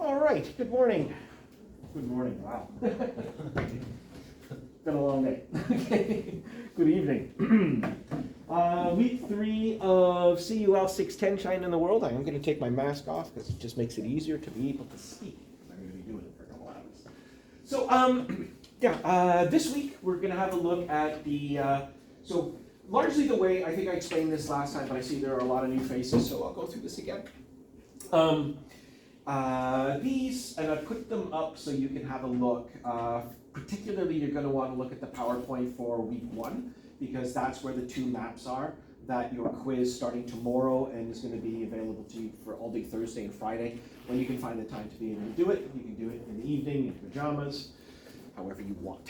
All right, good morning. Good morning, wow. Been a long day. Okay. Good evening. Week 3 of CUL610, China in the World. I am going to take my mask off because it just makes it easier to be able to speak. I'm going to be doing it for a couple hours. So, this week we're going to have a look at the, so largely the way, I think I explained this last time, but I see there are a lot of new faces, so I'll go through this again. These, and I put them up so you can have a look. Particularly, you're going to want to look at the PowerPoint for week 1, because that's where the 2 maps are that your quiz starting tomorrow and is going to be available to you for all day Thursday and Friday. When you can find the time to be able to do it, you can do it in the evening, in pajamas, however you want.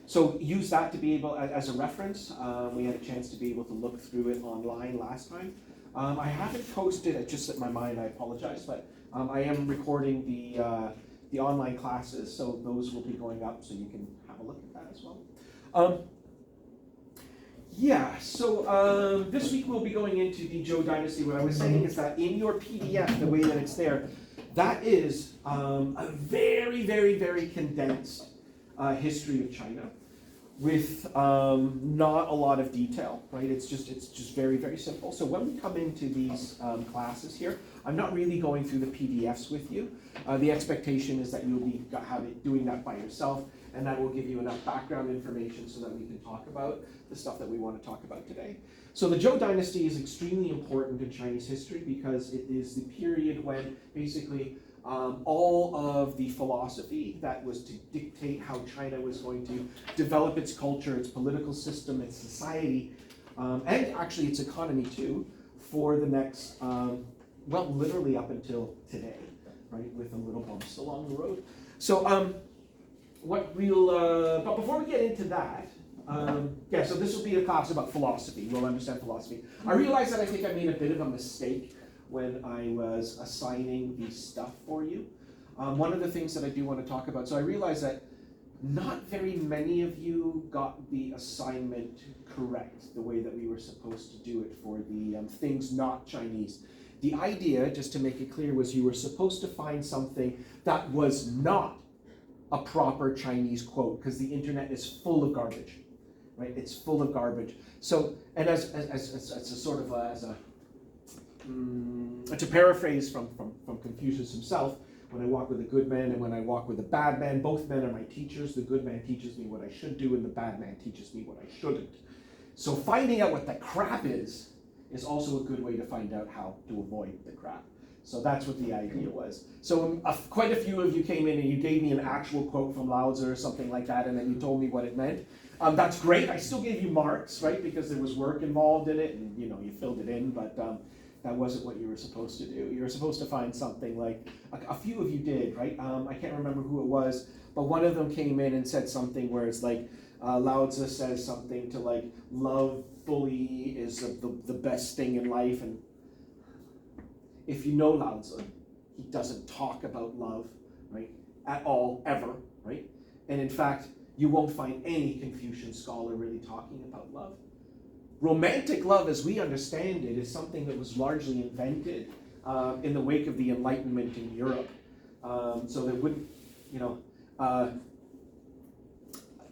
So use that to be able, as a reference. We had a chance to be able to look through it online last time. I haven't posted, it just slipped my mind, I apologize, but I am recording the online classes, so those will be going up, so you can have a look at that as well. So this week we'll be going into the Zhou dynasty. What I was saying is that in your PDF, the way that it's there, that is a very, very, very condensed history of China with not a lot of detail, right? It's just very, very simple. So when we come into these classes here, I'm not really going through the PDFs with you. The expectation is that you'll be doing that by yourself, and that will give you enough background information so that we can talk about the stuff that we want to talk about today. So the Zhou dynasty is extremely important in Chinese history because it is the period when basically all of the philosophy that was to dictate how China was going to develop its culture, its political system, its society, and actually its economy too, for the next, well, literally up until today, right, with a little bumps along the road. So but before we get into that, so this will be a class about philosophy. We'll understand philosophy. I realize that I think I made a bit of a mistake when I was assigning the stuff for you. One of the things that I do want to talk about, so I realize that not very many of you got the assignment correct, the way that we were supposed to do it for the things not Chinese. The idea, just to make it clear, was you were supposed to find something that was not a proper Chinese quote, because the internet is full of garbage, right? It's full of garbage. So, and as a sort of to paraphrase from Confucius himself, when I walk with a good man and when I walk with a bad man, both men are my teachers. The good man teaches me what I should do, and the bad man teaches me what I shouldn't. So finding out what the crap is also a good way to find out how to avoid the crap. So that's what the idea was. So quite a few of you came in and you gave me an actual quote from Lao Tzu or something like that, and then you told me what it meant. That's great. I still gave you marks, right, because there was work involved in it, and you filled it in, but that wasn't what you were supposed to do. You were supposed to find something like, a few of you did, right? I can't remember who it was, but one of them came in and said something where it's like, Lao Tzu says something to like, love fully is the best thing in life, and if you know Lao Tzu, he doesn't talk about love, right, at all, ever, right? And in fact, you won't find any Confucian scholar really talking about love. Romantic love, as we understand it, is something that was largely invented in the wake of the Enlightenment in Europe. So they wouldn't,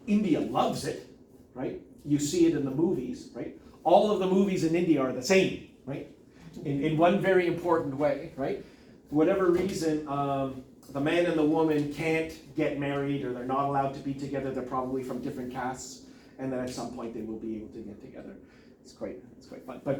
India loves it, right? You see it in the movies, right? All of the movies in India are the same, right? In one very important way, right? For whatever reason, the man and the woman can't get married, or they're not allowed to be together. They're probably from different castes, and then at some point they will be able to get together. It's quite fun. But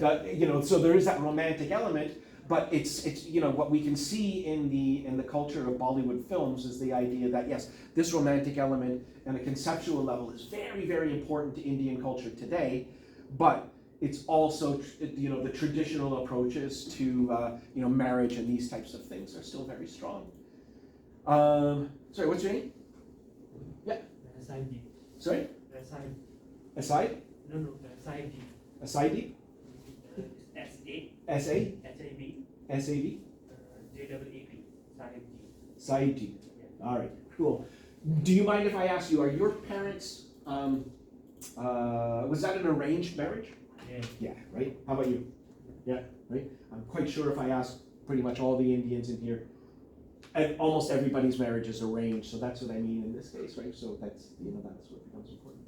so there is that romantic element. But it's what we can see in the culture of Bollywood films is the idea that yes, this romantic element on a conceptual level is very, very important to Indian culture today, but it's also the traditional approaches to marriage and these types of things are still very strong. Sorry, what's your name? Yeah. Aside. Sorry? Aside. Aside? No, aside. Aside? S-A. S-A? S-A-B. S-A-B? J-A-A-B. Saib Ji. Yeah. All right, cool. Do you mind if I ask you, are your parents, was that an arranged marriage? Yeah. Yeah, right? How about you? Yeah, right? I'm quite sure if I ask pretty much all the Indians in here, and almost everybody's marriage is arranged, so that's what I mean in this case, right? So that's, that's what becomes important.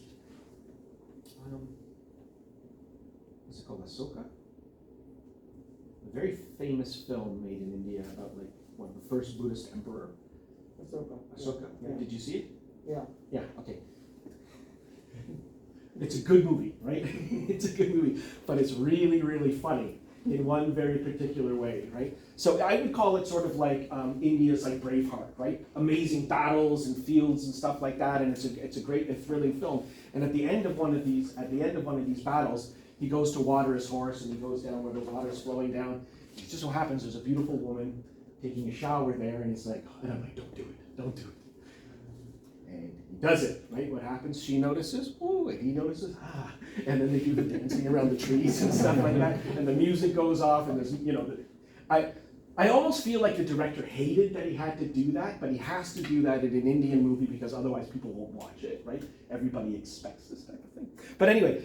What's it called? Ahsoka? A very famous film made in India about the first Buddhist emperor. Ahsoka. Yeah. Did you see it? Yeah. Yeah, okay. It's a good movie, right? It's a good movie, but it's really, really funny in one very particular way, right? So I would call it sort of like India's like Braveheart, right? Amazing battles and fields and stuff like that, and it's a great, thrilling film. And at the end of one of these battles, he goes to water his horse, and he goes down where the water's flowing down. It just so happens there's a beautiful woman taking a shower there, and he's like, and I'm like, don't do it. And he does it, right? What happens? She notices, ooh, and he notices, and then they do the dancing around the trees and stuff like that, and the music goes off, and there's, I almost feel like the director hated that he had to do that, but he has to do that in an Indian movie because otherwise people won't watch it, right? Everybody expects this type of thing. But anyway,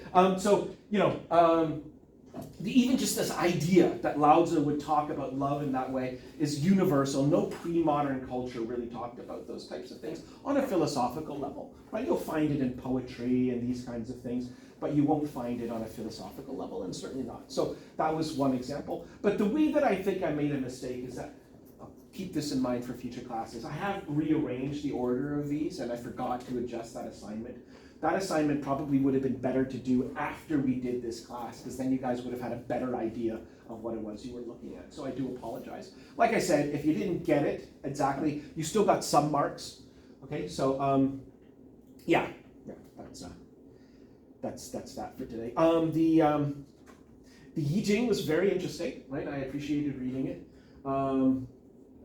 even just this idea that Lao Tzu would talk about love in that way is universal. No pre-modern culture really talked about those types of things on a philosophical level, right? You'll find it in poetry and these kinds of things, but you won't find it on a philosophical level, and certainly not. So that was one example. But the way that I think I made a mistake is that, I'll keep this in mind for future classes, I have rearranged the order of these, and I forgot to adjust that assignment. That assignment probably would have been better to do after we did this class, because then you guys would have had a better idea of what it was you were looking at. So I do apologize. Like I said, if you didn't get it exactly, you still got some marks. Okay, so that's that for today. The Yi Jing was very interesting, right? I appreciated reading it.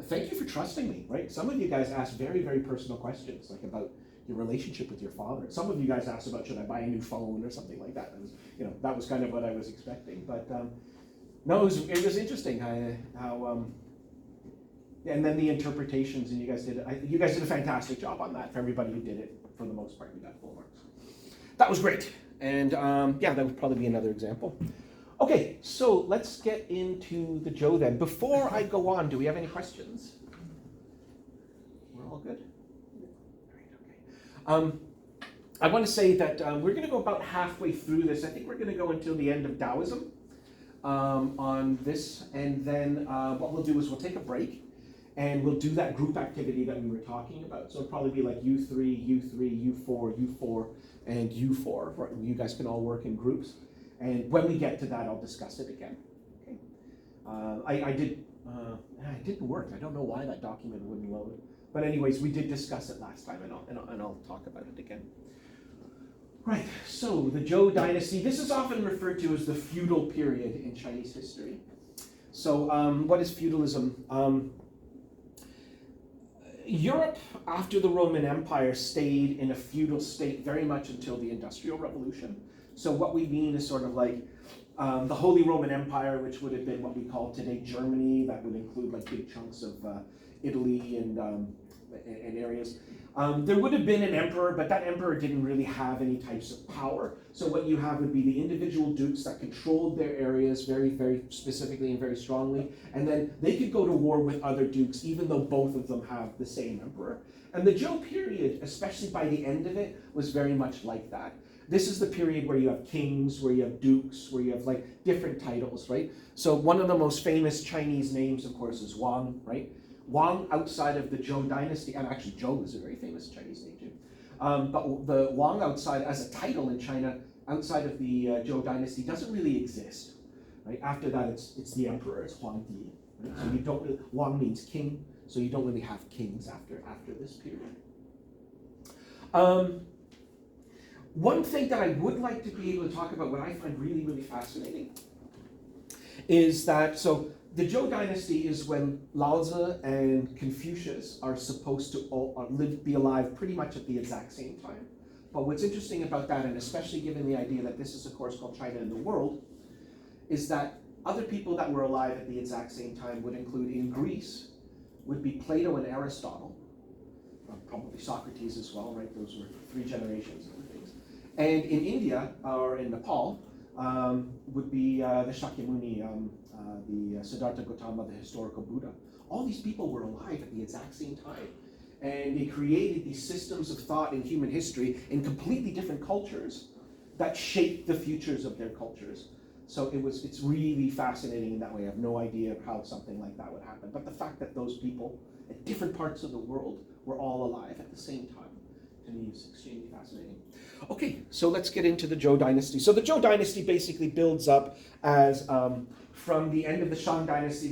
Thank you for trusting me, right? Some of you guys asked very, very personal questions, like about your relationship with your father. Some of you guys asked about, should I buy a new phone or something like that. That was kind of what I was expecting. But no, it was interesting how and then the interpretations, and you guys did a fantastic job on that. For everybody who did it, for the most part, you got full marks. That was great. And that would probably be another example. Okay, so let's get into the Zhou then. Before I go on, do we have any questions? We're all good? I want to say that we're going to go about halfway through this. I think we're going to go until the end of Taoism on this, and then what we'll do is we'll take a break, and we'll do that group activity that we were talking about. So it'll probably be like U3, U3, U4, U4, and U4. Right? You guys can all work in groups, and when we get to that, I'll discuss it again. Okay. It didn't work. I don't know why that document wouldn't load. But anyways, we did discuss it last time, and I'll talk about it again. Right, so the Zhou dynasty, this is often referred to as the feudal period in Chinese history. So what is feudalism? Europe, after the Roman Empire, stayed in a feudal state very much until the Industrial Revolution. So what we mean is sort of like the Holy Roman Empire, which would have been what we call today Germany. That would include like big chunks of Italy and areas. There would have been an emperor, but that emperor didn't really have any types of power. So what you have would be the individual dukes that controlled their areas very, very specifically and very strongly, and then they could go to war with other dukes, even though both of them have the same emperor. And the Zhou period, especially by the end of it, was very much like that. This is the period where you have kings, where you have dukes, where you have like different titles, right? So one of the most famous Chinese names, of course, is Wang, right? Wang outside of the Zhou dynasty, and actually Zhou is a very famous Chinese name too. But the Wang outside as a title in China, outside of the Zhou dynasty, doesn't really exist. Right? After that, it's the emperor, it's Huangdi. Right? So you don't really, Wang means king, so you don't really have kings after this period. One thing that I would like to be able to talk about, what I find really, really fascinating, is that, so the Zhou dynasty is when Lao Tzu and Confucius are supposed to all be alive pretty much at the exact same time. But what's interesting about that, and especially given the idea that this is a course called China and the World, is that other people that were alive at the exact same time would include, in Greece, would be Plato and Aristotle, probably Socrates as well, right? Those were 3 generations and things. And in India, or in Nepal, would be the Shakyamuni, the Siddhartha Gautama, the historical Buddha. All these people were alive at the exact same time. And they created these systems of thought in human history in completely different cultures that shaped the futures of their cultures. So it's really fascinating in that way. I have no idea how something like that would happen. But the fact that those people at different parts of the world were all alive at the same time, to me, is extremely fascinating. Okay, so let's get into the Zhou dynasty. So the Zhou dynasty basically builds up as from the end of the Shang dynasty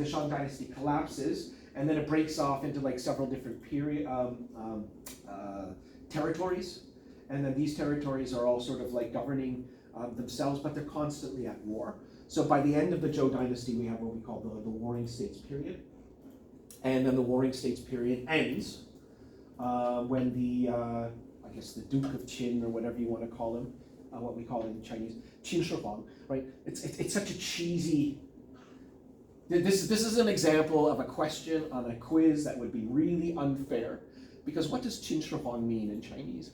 collapses, and then it breaks off into like several different territories. And then these territories are all sort of like governing themselves, but they're constantly at war. So by the end of the Zhou dynasty, we have what we call the Warring States period. And then the Warring States period ends when I guess the Duke of Qin, or whatever you want to call him, what we call it in Chinese, Qin Shi Huang, right? It's such a cheesy. This is an example of a question on a quiz that would be really unfair, because what does Qin Shi Huang mean in Chinese?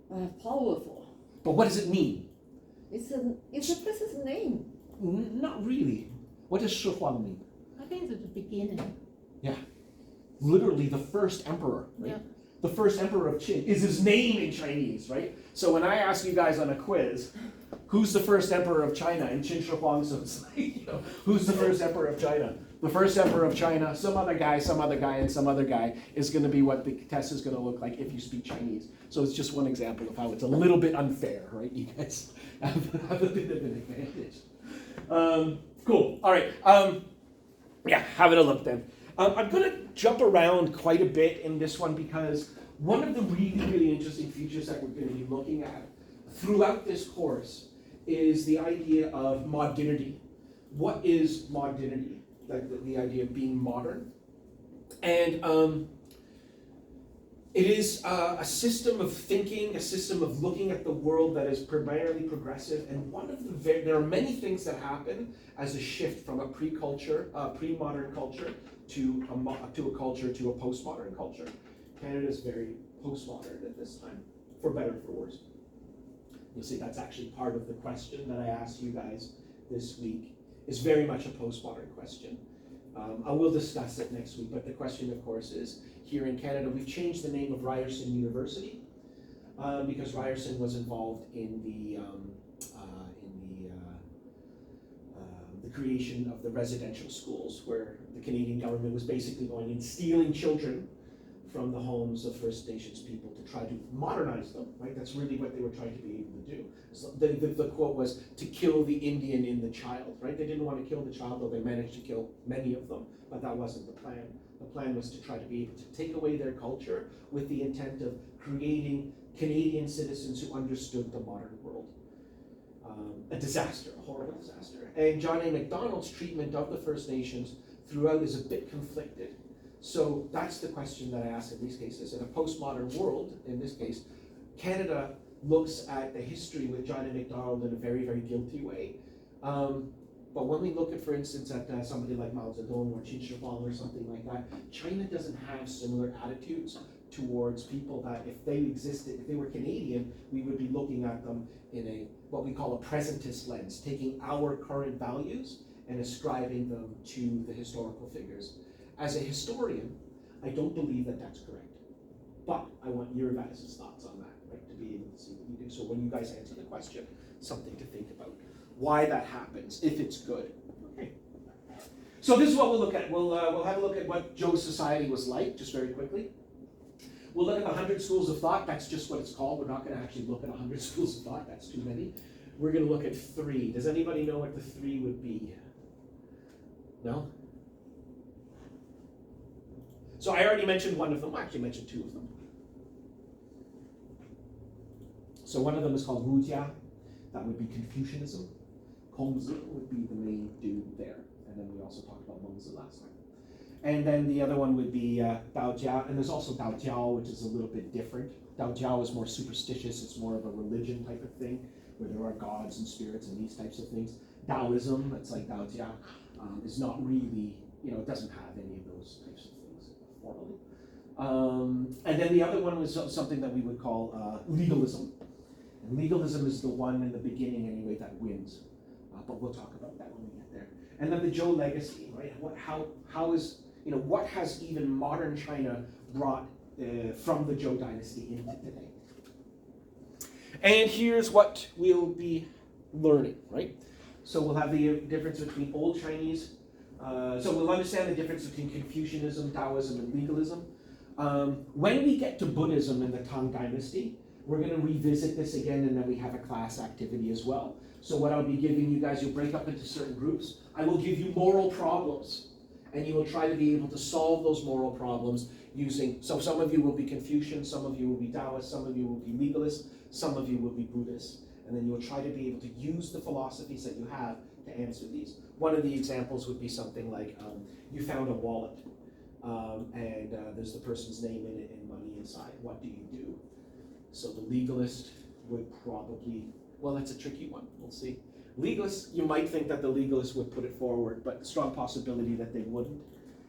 It's powerful. But what does it mean? It's a person's name. Not really. What does Shi Huang mean? I think it's the beginning. Yeah. Literally the first emperor, right? Yeah. The first emperor of Qin is his name in Chinese, right? So when I ask you guys on a quiz, who's the first emperor of China? And Qin Shi Huang, so it's like, who's the first emperor of China? The first emperor of China, some other guy, and some other guy is going to be what the test is going to look like if you speak Chinese. So it's just one example of how it's a little bit unfair, right? You guys have a bit of an advantage. Cool. All right. Yeah, having a look then. I'm going to jump around quite a bit in this one, because one of the really, really interesting features that we're going to be looking at throughout this course is the idea of modernity. What is modernity? The idea of being modern. And it is a system of thinking, a system of looking at the world that is primarily progressive. And one of there are many things that happen as a shift from a pre-modern culture to a culture to a postmodern culture. Canada is very postmodern at this time, for better or for worse. You'll see that's actually part of the question that I asked you guys this week. Is very much a postmodern question. I will discuss it next week, but the question, of course, is here in Canada, we've changed the name of Ryerson University because Ryerson was involved in the creation of the residential schools, where the Canadian government was basically going and stealing children from the homes of First Nations people to try to modernize them, right? That's really what they were trying to be able to do. So the quote was to kill the Indian in the child, right? They didn't want to kill the child, though they managed to kill many of them, but that wasn't the plan. The plan was to try to be able to take away their culture with the intent of creating Canadian citizens who understood the modern world. A disaster, a horrible disaster. And John A. Macdonald's treatment of the First Nations throughout is a bit conflicted. So that's the question that I ask in these cases. In a postmodern world, in this case, Canada looks at the history with John A. Macdonald in a very, very guilty way. But when we look at, for instance, at somebody like Mao Zedong or Qin Shi Huang or something like that, China doesn't have similar attitudes towards people that if they existed, if they were Canadian, we would be looking at them in a what we call a presentist lens, taking our current values and ascribing them to the historical figures. As a historian, I don't believe that that's correct. But I want your guys' thoughts on that, right, to be able to see what you do. So when you guys answer the question, something to think about. Why that happens, if it's good. Okay. So this is what we'll look at. We'll have a look at what Zhou's society was like, just very quickly. We'll look at the 100 schools of thought. That's just what it's called. We're not going to actually look at 100 schools of thought. That's too many. We're going to look at 3. Does anybody know what the 3 would be? No? So I already mentioned one of them. I actually mentioned 2 of them. So one of them is called Wujia. That would be Confucianism. Kongzi would be the main dude there. And then we also talked about Mengzi last time. And then the other one would be Daojia. And there's also Daojiao, which is a little bit different. Daojiao is more superstitious. It's more of a religion type of thing, where there are gods and spirits and these types of things. Taoism, that's like Daojia, is not really, it doesn't have any of those types of things formally. And then the other one was something that we would call legalism. And legalism is the one in the beginning anyway that wins. But we'll talk about that when we get there. And then the Zhou legacy, right? How is, what has even modern China brought from the Zhou dynasty into today? And here's what we'll be learning, right? So we'll have the difference between Old Chinese. So we'll understand the difference between Confucianism, Taoism, and legalism. When we get to Buddhism in the Tang Dynasty, we're going to revisit this again, and then we have a class activity as well. So what I'll be giving you guys, you'll break up into certain groups. I will give you moral problems, and you will try to be able to solve those moral problems using, so some of you will be Confucian, some of you will be Taoist, some of you will be legalist, some of you will be Buddhist. And then you'll try to be able to use the philosophies that you have to answer these. One of the examples would be something like, you found a wallet, and there's the person's name in it and money inside. What do you do? So the legalist would probably, well, that's a tricky one. We'll see. Legalist, you might think that the legalist would put it forward, but strong possibility that they wouldn't.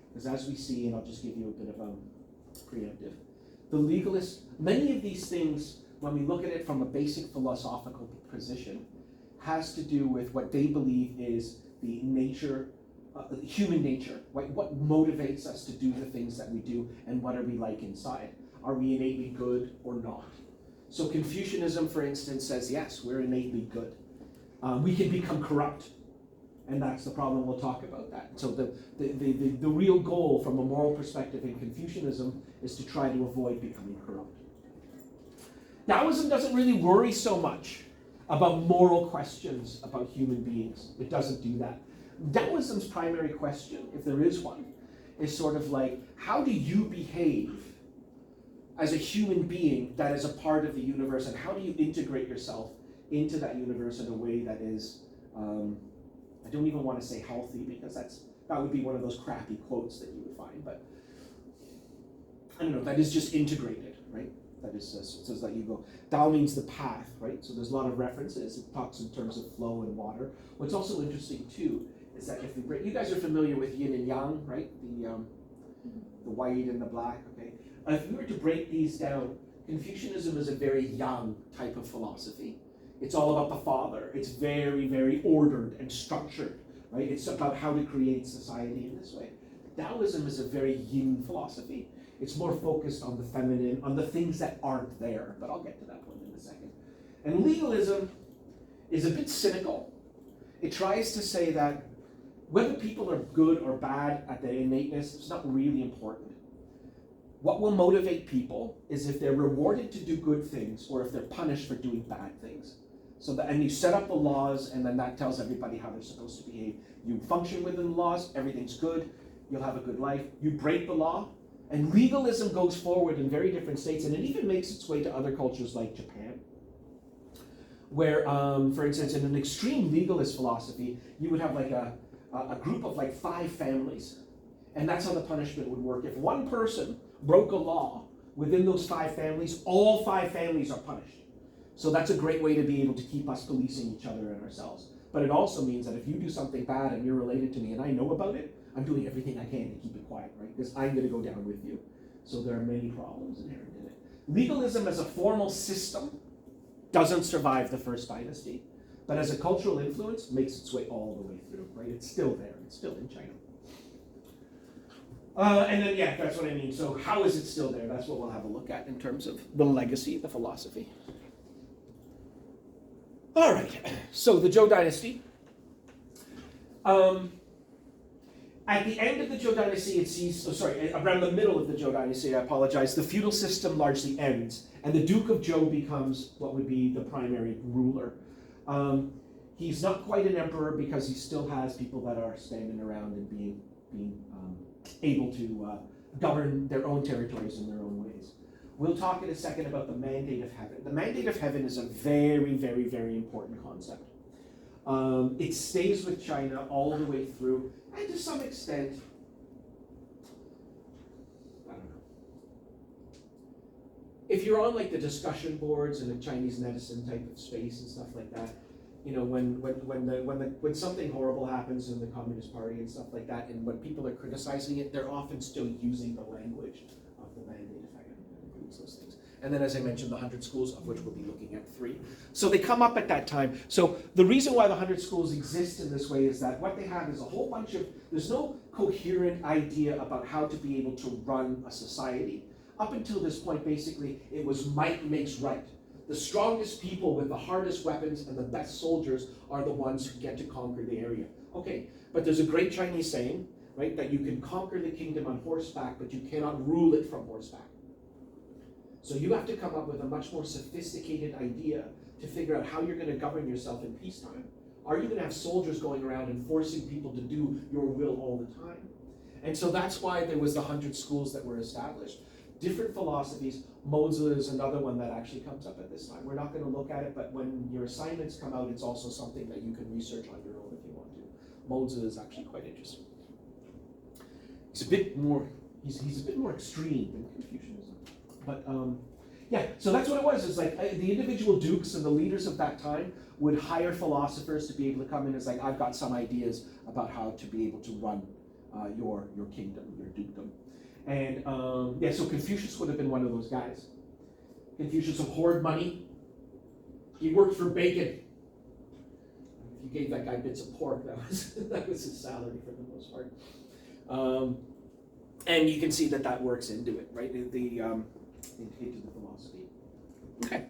Because as we see, and I'll just give you a bit of a preemptive, the legalist, many of these things, when we look at it from a basic philosophical position, has to do with what they believe is the nature, human nature, right? What motivates us to do the things that we do, and what are we like inside? Are we innately good or not? So Confucianism, for instance, says, yes, we're innately good. We can become corrupt, and that's the problem. We'll talk about that. So the real goal from a moral perspective in Confucianism is to try to avoid becoming corrupt. Taoism doesn't really worry so much about moral questions about human beings. It doesn't do that. Taoism's primary question, if there is one, is sort of like, how do you behave as a human being that is a part of the universe, and how do you integrate yourself into that universe in a way that is, I don't even want to say healthy, because that would be one of those crappy quotes that you would find, but I don't know, that is just integrated, right? That is, it says that you go, Tao means the path, right? So there's a lot of references. It talks in terms of flow and water. What's also interesting too is that if we break, you guys are familiar with yin and yang, right? The white and the black, okay? If we were to break these down, Confucianism is a very yang type of philosophy. It's all about the father. It's very, very ordered and structured, right? It's about how to create society in this way. Taoism is a very yin philosophy. It's more focused on the feminine, on the things that aren't there, but I'll get to that point in a second. And legalism is a bit cynical. It tries to say that whether people are good or bad at their innateness, it's not really important. What will motivate people is if they're rewarded to do good things or if they're punished for doing bad things. So that, and you set up the laws, and then that tells everybody how they're supposed to behave. You function within the laws, everything's good, you'll have a good life. You break the law, and legalism goes forward in very different states, and it even makes its way to other cultures like Japan, where, for instance, in an extreme legalist philosophy, you would have like a group of like 5 families, and that's how the punishment would work. If one person broke a law within those 5 families, all 5 families are punished. So that's a great way to be able to keep us policing each other and ourselves. But it also means that if you do something bad and you're related to me and I know about it, I'm doing everything I can to keep it quiet, right? Because I'm going to go down with you. So there are many problems inherent in it. Legalism as a formal system doesn't survive the first dynasty, but as a cultural influence, makes its way all the way through, right? It's still there. It's still in China. And then, yeah, that's what I mean. So how is it still there? That's what we'll have a look at in terms of the legacy, the philosophy. All right, so the Zhou dynasty. At the end of the Zhou dynasty, it sees, around the middle of the Zhou dynasty, I apologize, the feudal system largely ends, and the Duke of Zhou becomes what would be the primary ruler. He's not quite an emperor because he still has people that are standing around and being able to govern their own territories in their own ways. We'll talk in a second about the mandate of heaven. The mandate of heaven is a very, very, very important concept. It stays with China all the way through, and to some extent, I don't know. If you're on like the discussion boards in the Chinese medicine type of space and stuff like that, you know, when something horrible happens in the Communist Party and stuff like that, and when people are criticizing it, they're often still using the language of the mandate of heaven that includes those things. And then, as I mentioned, the 100 schools, of which we'll be looking at 3. So they come up at that time. So the reason why the 100 schools exist in this way is that what they have is a whole bunch of, there's no coherent idea about how to be able to run a society. Up until this point, basically, it was might makes right. The strongest people with the hardest weapons and the best soldiers are the ones who get to conquer the area. Okay, but there's a great Chinese saying, right, that you can conquer the kingdom on horseback, but you cannot rule it from horseback. So you have to come up with a much more sophisticated idea to figure out how you're going to govern yourself in peacetime. Are you going to have soldiers going around and forcing people to do your will all the time? And so that's why there was the 100 schools that were established. Different philosophies. Mozi is another one that actually comes up at this time. We're not going to look at it, but when your assignments come out, it's also something that you can research on your own if you want to. Mozi is actually quite interesting. He's a bit more extreme than Confucianism. But yeah, so that's what it was. It's like the individual dukes and the leaders of that time would hire philosophers to be able to come in. It's like, I've got some ideas about how to be able to run your kingdom, your dukedom. And yeah, so Confucius would have been one of those guys. Confucius would hoard money. He worked for bacon. If you gave that guy bits of pork, that was his salary for the most part. And you can see that works into it, right? Into the philosophy. Okay.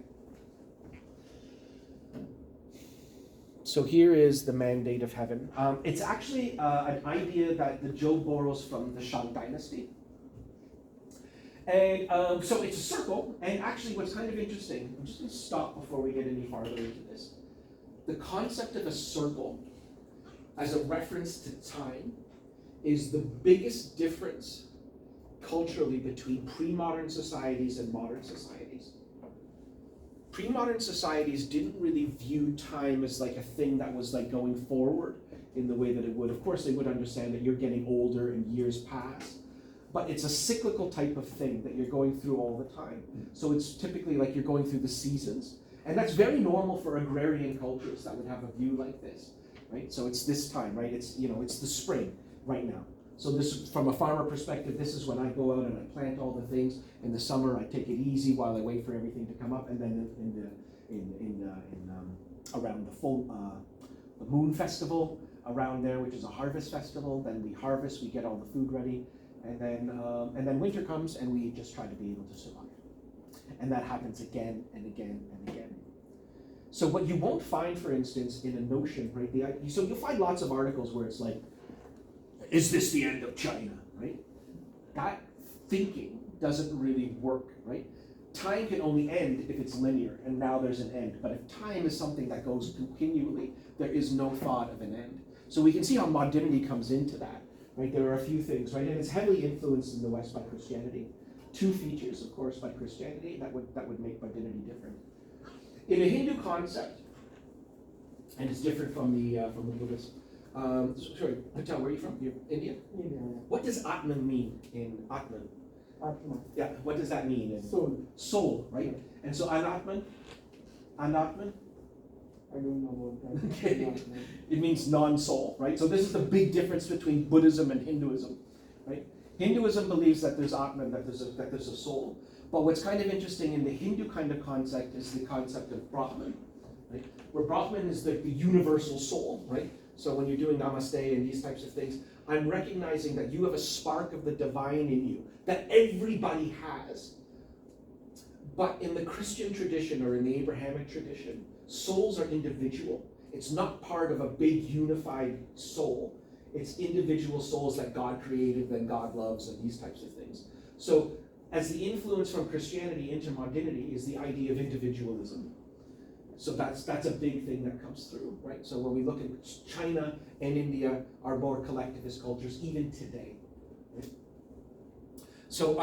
So here is the mandate of heaven. It's actually an idea that the Zhou borrows from the Shang dynasty. And so it's a circle, and actually what's kind of interesting, I'm just going to stop before we get any farther into this. The concept of a circle as a reference to time is the biggest difference culturally between pre-modern societies and modern societies. Pre-modern societies didn't really view time as like a thing that was like going forward in the way that it would. Of course, they would understand that you're getting older and years pass, but it's a cyclical type of thing that you're going through all the time. So it's typically like you're going through the seasons, and that's very normal for agrarian cultures that would have a view like this, right? So it's this time, right? It's the spring right now. So this, from a farmer perspective, this is when I go out and I plant all the things. In the summer, I take it easy while I wait for everything to come up, and then around the moon festival around there, which is a harvest festival, then we harvest, we get all the food ready, and then winter comes, and we just try to be able to survive. And that happens again and again and again. So what you won't find, for instance, in a notion, right? So you'll find lots of articles where it's like, is this the end of China, right? That thinking doesn't really work, right? Time can only end if it's linear, and now there's an end. But if time is something that goes continually, there is no thought of an end. So we can see how modernity comes into that, right? There are a few things, right? And it's heavily influenced in the West by Christianity. Two features, of course, by Christianity that would make modernity different. In a Hindu concept, and it's different from the Buddhist. Sorry, Patel, where are you from? You're India? India. What does Atman mean in Atman? Atma. Yeah, what does that mean? In Soul. Soul, right? And so Anatman? I don't know about that. Okay. It means non-soul, right? So this is the big difference between Buddhism and Hinduism, right? Hinduism believes that there's Atman, that there's a soul. But what's kind of interesting in the Hindu kind of concept is the concept of Brahman, right? Where Brahman is the universal soul, right? So when you're doing namaste and these types of things, I'm recognizing that you have a spark of the divine in you that everybody has. But in the Christian tradition or in the Abrahamic tradition, souls are individual. It's not part of a big unified soul. It's individual souls that God created, that God loves, and these types of things. So as the influence from Christianity into modernity is the idea of individualism. So that's a big thing that comes through, right? So when we look at China and India are more collectivist cultures even today. Right? So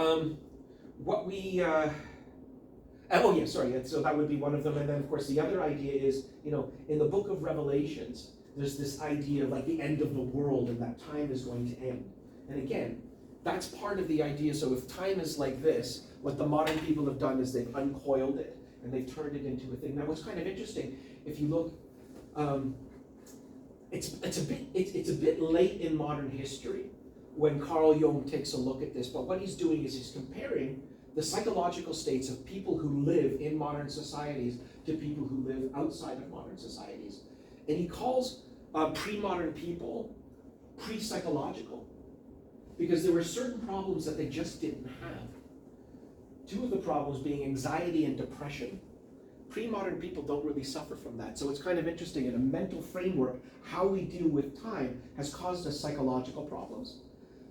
so that would be one of them. And then of course the other idea is, in the book of Revelations, there's this idea of like the end of the world and that time is going to end. And again, that's part of the idea. So if time is like this, what the modern people have done is they've uncoiled it and they've turned it into a thing. Now what's kind of interesting, if you look, it's a bit late in modern history when Carl Jung takes a look at this, but what he's doing is he's comparing the psychological states of people who live in modern societies to people who live outside of modern societies. And he calls pre-modern people pre-psychological, because there were certain problems that they just didn't have. Two of the problems being anxiety and depression. Pre-modern people don't really suffer from that. So it's kind of interesting, in a mental framework, how we deal with time has caused us psychological problems.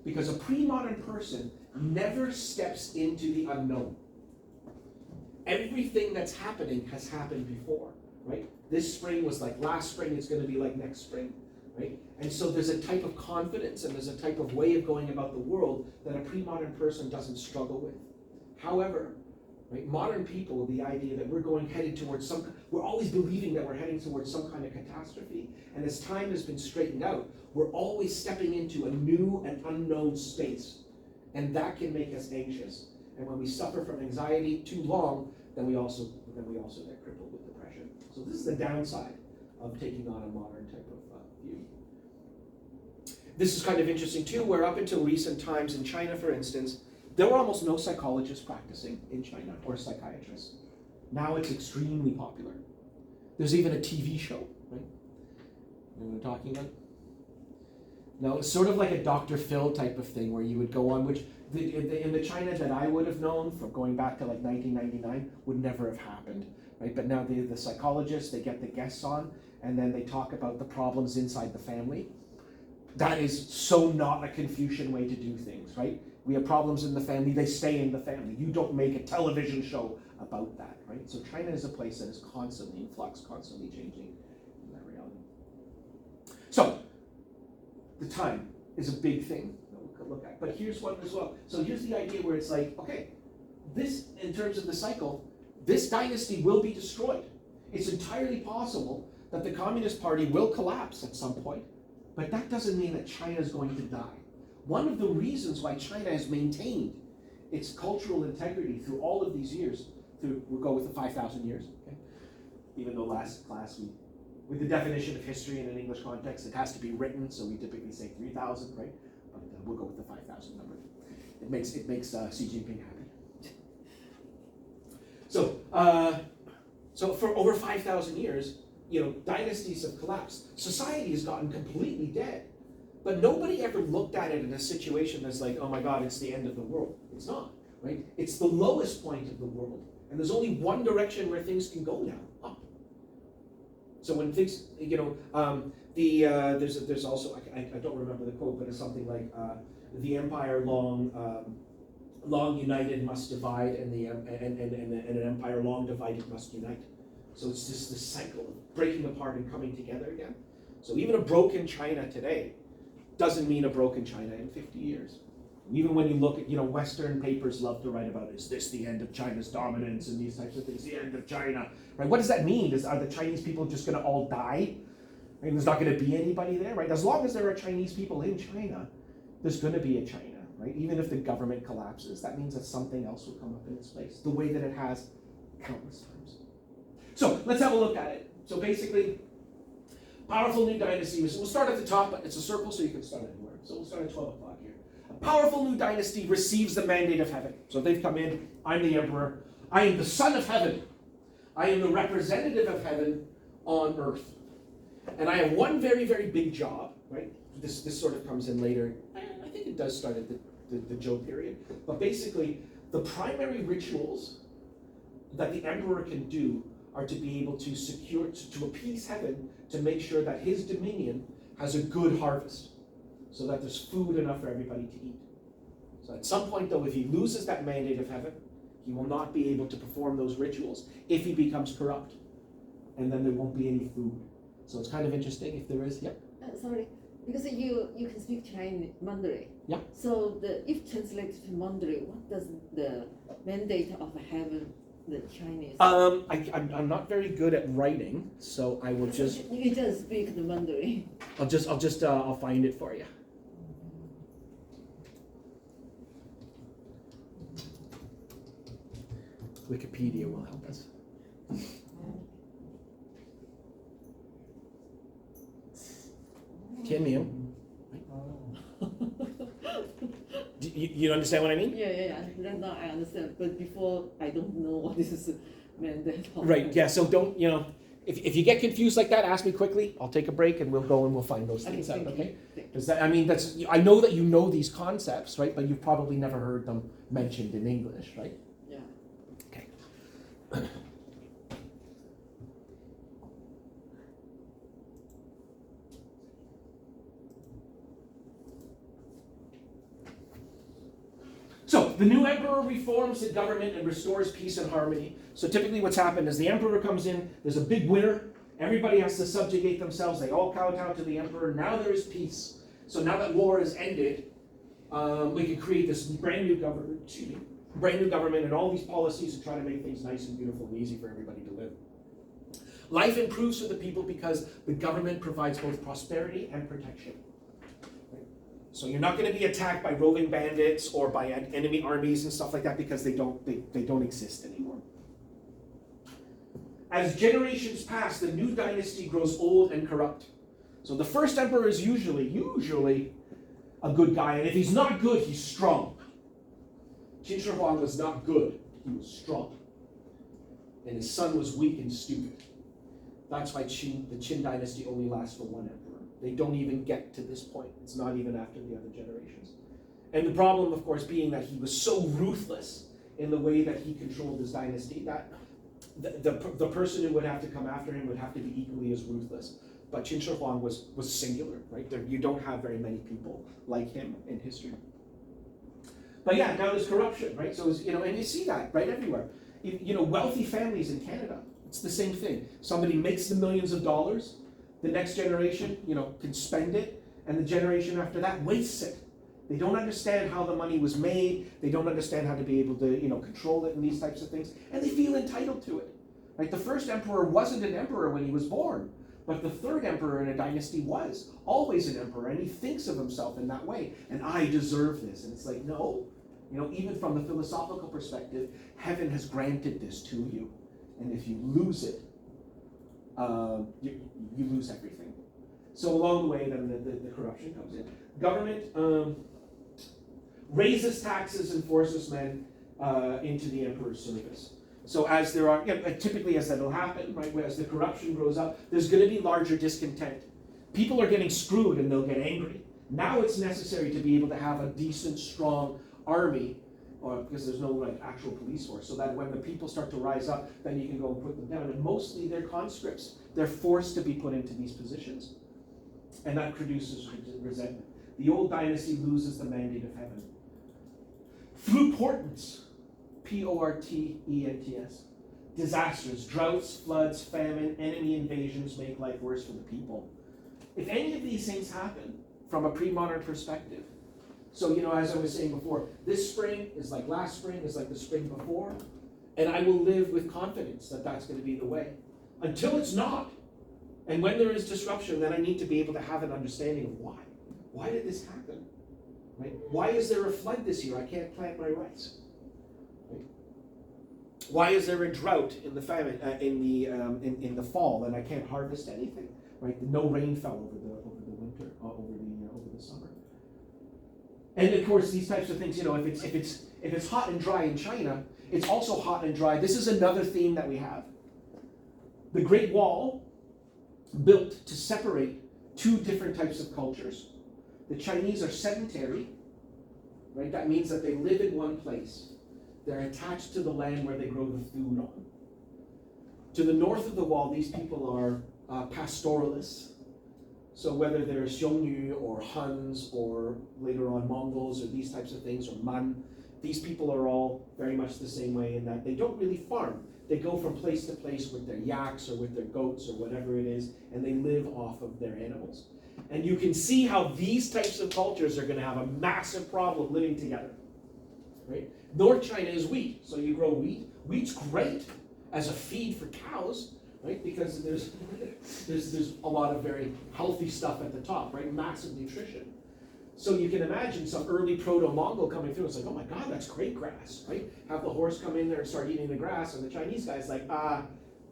Because a pre-modern person never steps into the unknown. Everything that's happening has happened before, right? This spring was like last spring, it's going to be like next spring, right? And so there's a type of confidence and there's a type of way of going about the world that a pre-modern person doesn't struggle with. However, right, modern people, the idea that headed towards we're always believing that we're heading towards some kind of catastrophe. And as time has been straightened out, we're always stepping into a new and unknown space. And that can make us anxious. And when we suffer from anxiety too long, then we also get crippled with depression. So this is the downside of taking on a modern type of view. This is kind of interesting too, where up until recent times in China, for instance, there were almost no psychologists practicing in China, or psychiatrists. Now it's extremely popular. There's even a TV show, right? You know what I'm talking about? No, it's sort of like a Dr. Phil type of thing, where you would go on, which in the China that I would have known from going back to like 1999 would never have happened, right? But now the psychologists, they get the guests on, and then they talk about the problems inside the family. That is so not a Confucian way to do things, right? We have problems in the family, they stay in the family. You don't make a television show about that, right? So China is a place that is constantly in flux, constantly changing in that reality. So, the time is a big thing that we could look at. But here's one as well. So here's the idea where it's like, okay, this, in terms of the cycle, this dynasty will be destroyed. It's entirely possible that the Communist Party will collapse at some point, but that doesn't mean that China is going to die. One of the reasons why China has maintained its cultural integrity through all of these years, we'll go with the 5,000 years, okay? Even though last class with the definition of history in an English context, it has to be written, so we typically say 3,000, right? But we'll go with the 5,000 number. It makes Xi Jinping happy. So for over 5,000 years, dynasties have collapsed. Society has gotten completely dead. But nobody ever looked at it in a situation that's like, oh my God, it's the end of the world. It's not, right? It's the lowest point of the world. And there's only one direction where things can go now, up. So when things, there's also, I don't remember the quote, but it's something like, the empire long united must divide, and an empire long divided must unite. So it's just this cycle of breaking apart and coming together again. So even a broken China today doesn't mean a broken China in 50 years. Even when you look at, Western papers love to write about, is this the end of China's dominance and these types of things, the end of China, right? What does that mean? Are the Chinese people just going to all die? I mean, there's not going to be anybody there, right? As long as there are Chinese people in China, there's going to be a China, right? Even if the government collapses, that means that something else will come up in its place, the way that it has countless times. So let's have a look at it. So basically, powerful new dynasty. We'll start at the top, but it's a circle, so you can start anywhere. So we'll start at 12 o'clock here. A powerful new dynasty receives the mandate of heaven. So they've come in. I'm the emperor. I am the son of heaven. I am the representative of heaven on earth. And I have one very, very big job, right? This sort of comes in later. I think it does start at the Zhou period. But basically, the primary rituals that the emperor can do are to be able to secure, to appease heaven, to make sure that his dominion has a good harvest, so that there's food enough for everybody to eat. So at some point, though, if he loses that mandate of heaven, he will not be able to perform those rituals if he becomes corrupt. And then there won't be any food. So it's kind of interesting if there is, yeah? Sorry, because you can speak Chinese, Mandarin. Yeah. So if translated to Mandarin, what does the mandate of heaven, the Chinese? I'm not very good at writing, so I will just. You can just speak the Mandarin. I'll find it for you. Wikipedia will help us. Tianmiu. You understand what I mean? Yeah. Right now I understand, but before I don't know what is mandate of Right, yeah, so don't, if you get confused like that, ask me quickly. I'll take a break and we'll go and we'll find those things out, thank you. okay? Thank you. Does that, I mean, I know that you know these concepts, right? But you've probably never heard them mentioned in English, right? Yeah. Okay. So, the new emperor reforms the government and restores peace and harmony. So typically what's happened is the emperor comes in, there's a big winner, everybody has to subjugate themselves, they all kowtow to the emperor, now there is peace. So now that war is ended, we can create this brand new government and all these policies to try to make things nice and beautiful and easy for everybody to live. Life improves for the people because the government provides both prosperity and protection. So you're not going to be attacked by roving bandits or by enemy armies and stuff like that because they don't exist anymore. As generations pass, the new dynasty grows old and corrupt. So the first emperor is usually a good guy, and if he's not good, he's strong. Qin Shi Huang was not good, he was strong. And his son was weak and stupid. That's why the Qin dynasty only lasts for one emperor. They don't even get to this point. It's not even after the other generations. And the problem, of course, being that he was so ruthless in the way that he controlled his dynasty that the person who would have to come after him would have to be equally as ruthless. But Qin Shi Huang was singular, right? You don't have very many people like him in history. But yeah, now there's corruption, right? So, and you see that right everywhere. Wealthy families in Canada, it's the same thing. Somebody makes the millions of dollars, the next generation, can spend it, and the generation after that wastes it. They don't understand how the money was made. They don't understand how to be able to, control it and these types of things, and they feel entitled to it. Right? The first emperor wasn't an emperor when he was born, but the third emperor in a dynasty was always an emperor, and he thinks of himself in that way. And I deserve this, and it's like, no. Even from the philosophical perspective, heaven has granted this to you, and if you lose it, you lose everything. So along the way, then the corruption comes in. Government raises taxes and forces men into the emperor's service. So as there are, typically as that'll happen, right, as the corruption grows up, there's going to be larger discontent. People are getting screwed and they'll get angry. Now it's necessary to be able to have a decent, strong army, because there's no actual police force, so that when the people start to rise up, then you can go and put them down. And mostly they're conscripts. They're forced to be put into these positions. And that produces resentment. The old dynasty loses the mandate of heaven. Through portents, Portents, disasters, droughts, floods, famine, enemy invasions make life worse for the people. If any of these things happen from a pre-modern perspective, so, as I was saying before, this spring is like last spring, is like the spring before, and I will live with confidence that that's going to be the way. Until it's not. And when there is disruption, then I need to be able to have an understanding of why. Why did this happen? Right? Why is there a flood this year? I can't plant my rice. Right? Why is there a drought in the famine in the fall and I can't harvest anything? Right? No rain fell over the winter, over the summer. And of course, these types of things, if it's hot and dry in China, it's also hot and dry. This is another theme that we have. The Great Wall, built to separate two different types of cultures. The Chinese are sedentary, right? That means that they live in one place. They're attached to the land where they grow the food on. To the north of the wall, these people are pastoralists. So whether they're Xiongnu or Huns or later on Mongols or these types of things, or Man, these people are all very much the same way in that they don't really farm. They go from place to place with their yaks or with their goats or whatever it is, and they live off of their animals. And you can see how these types of cultures are going to have a massive problem living together. Right? North China is wheat, so you grow wheat. Wheat's great as a feed for cows, right? Because there's a lot of very healthy stuff at the top, right? Massive nutrition. So you can imagine some early proto-Mongol coming through. It's like, oh my God, that's great grass, right? Have the horse come in there and start eating the grass, and the Chinese guy's like,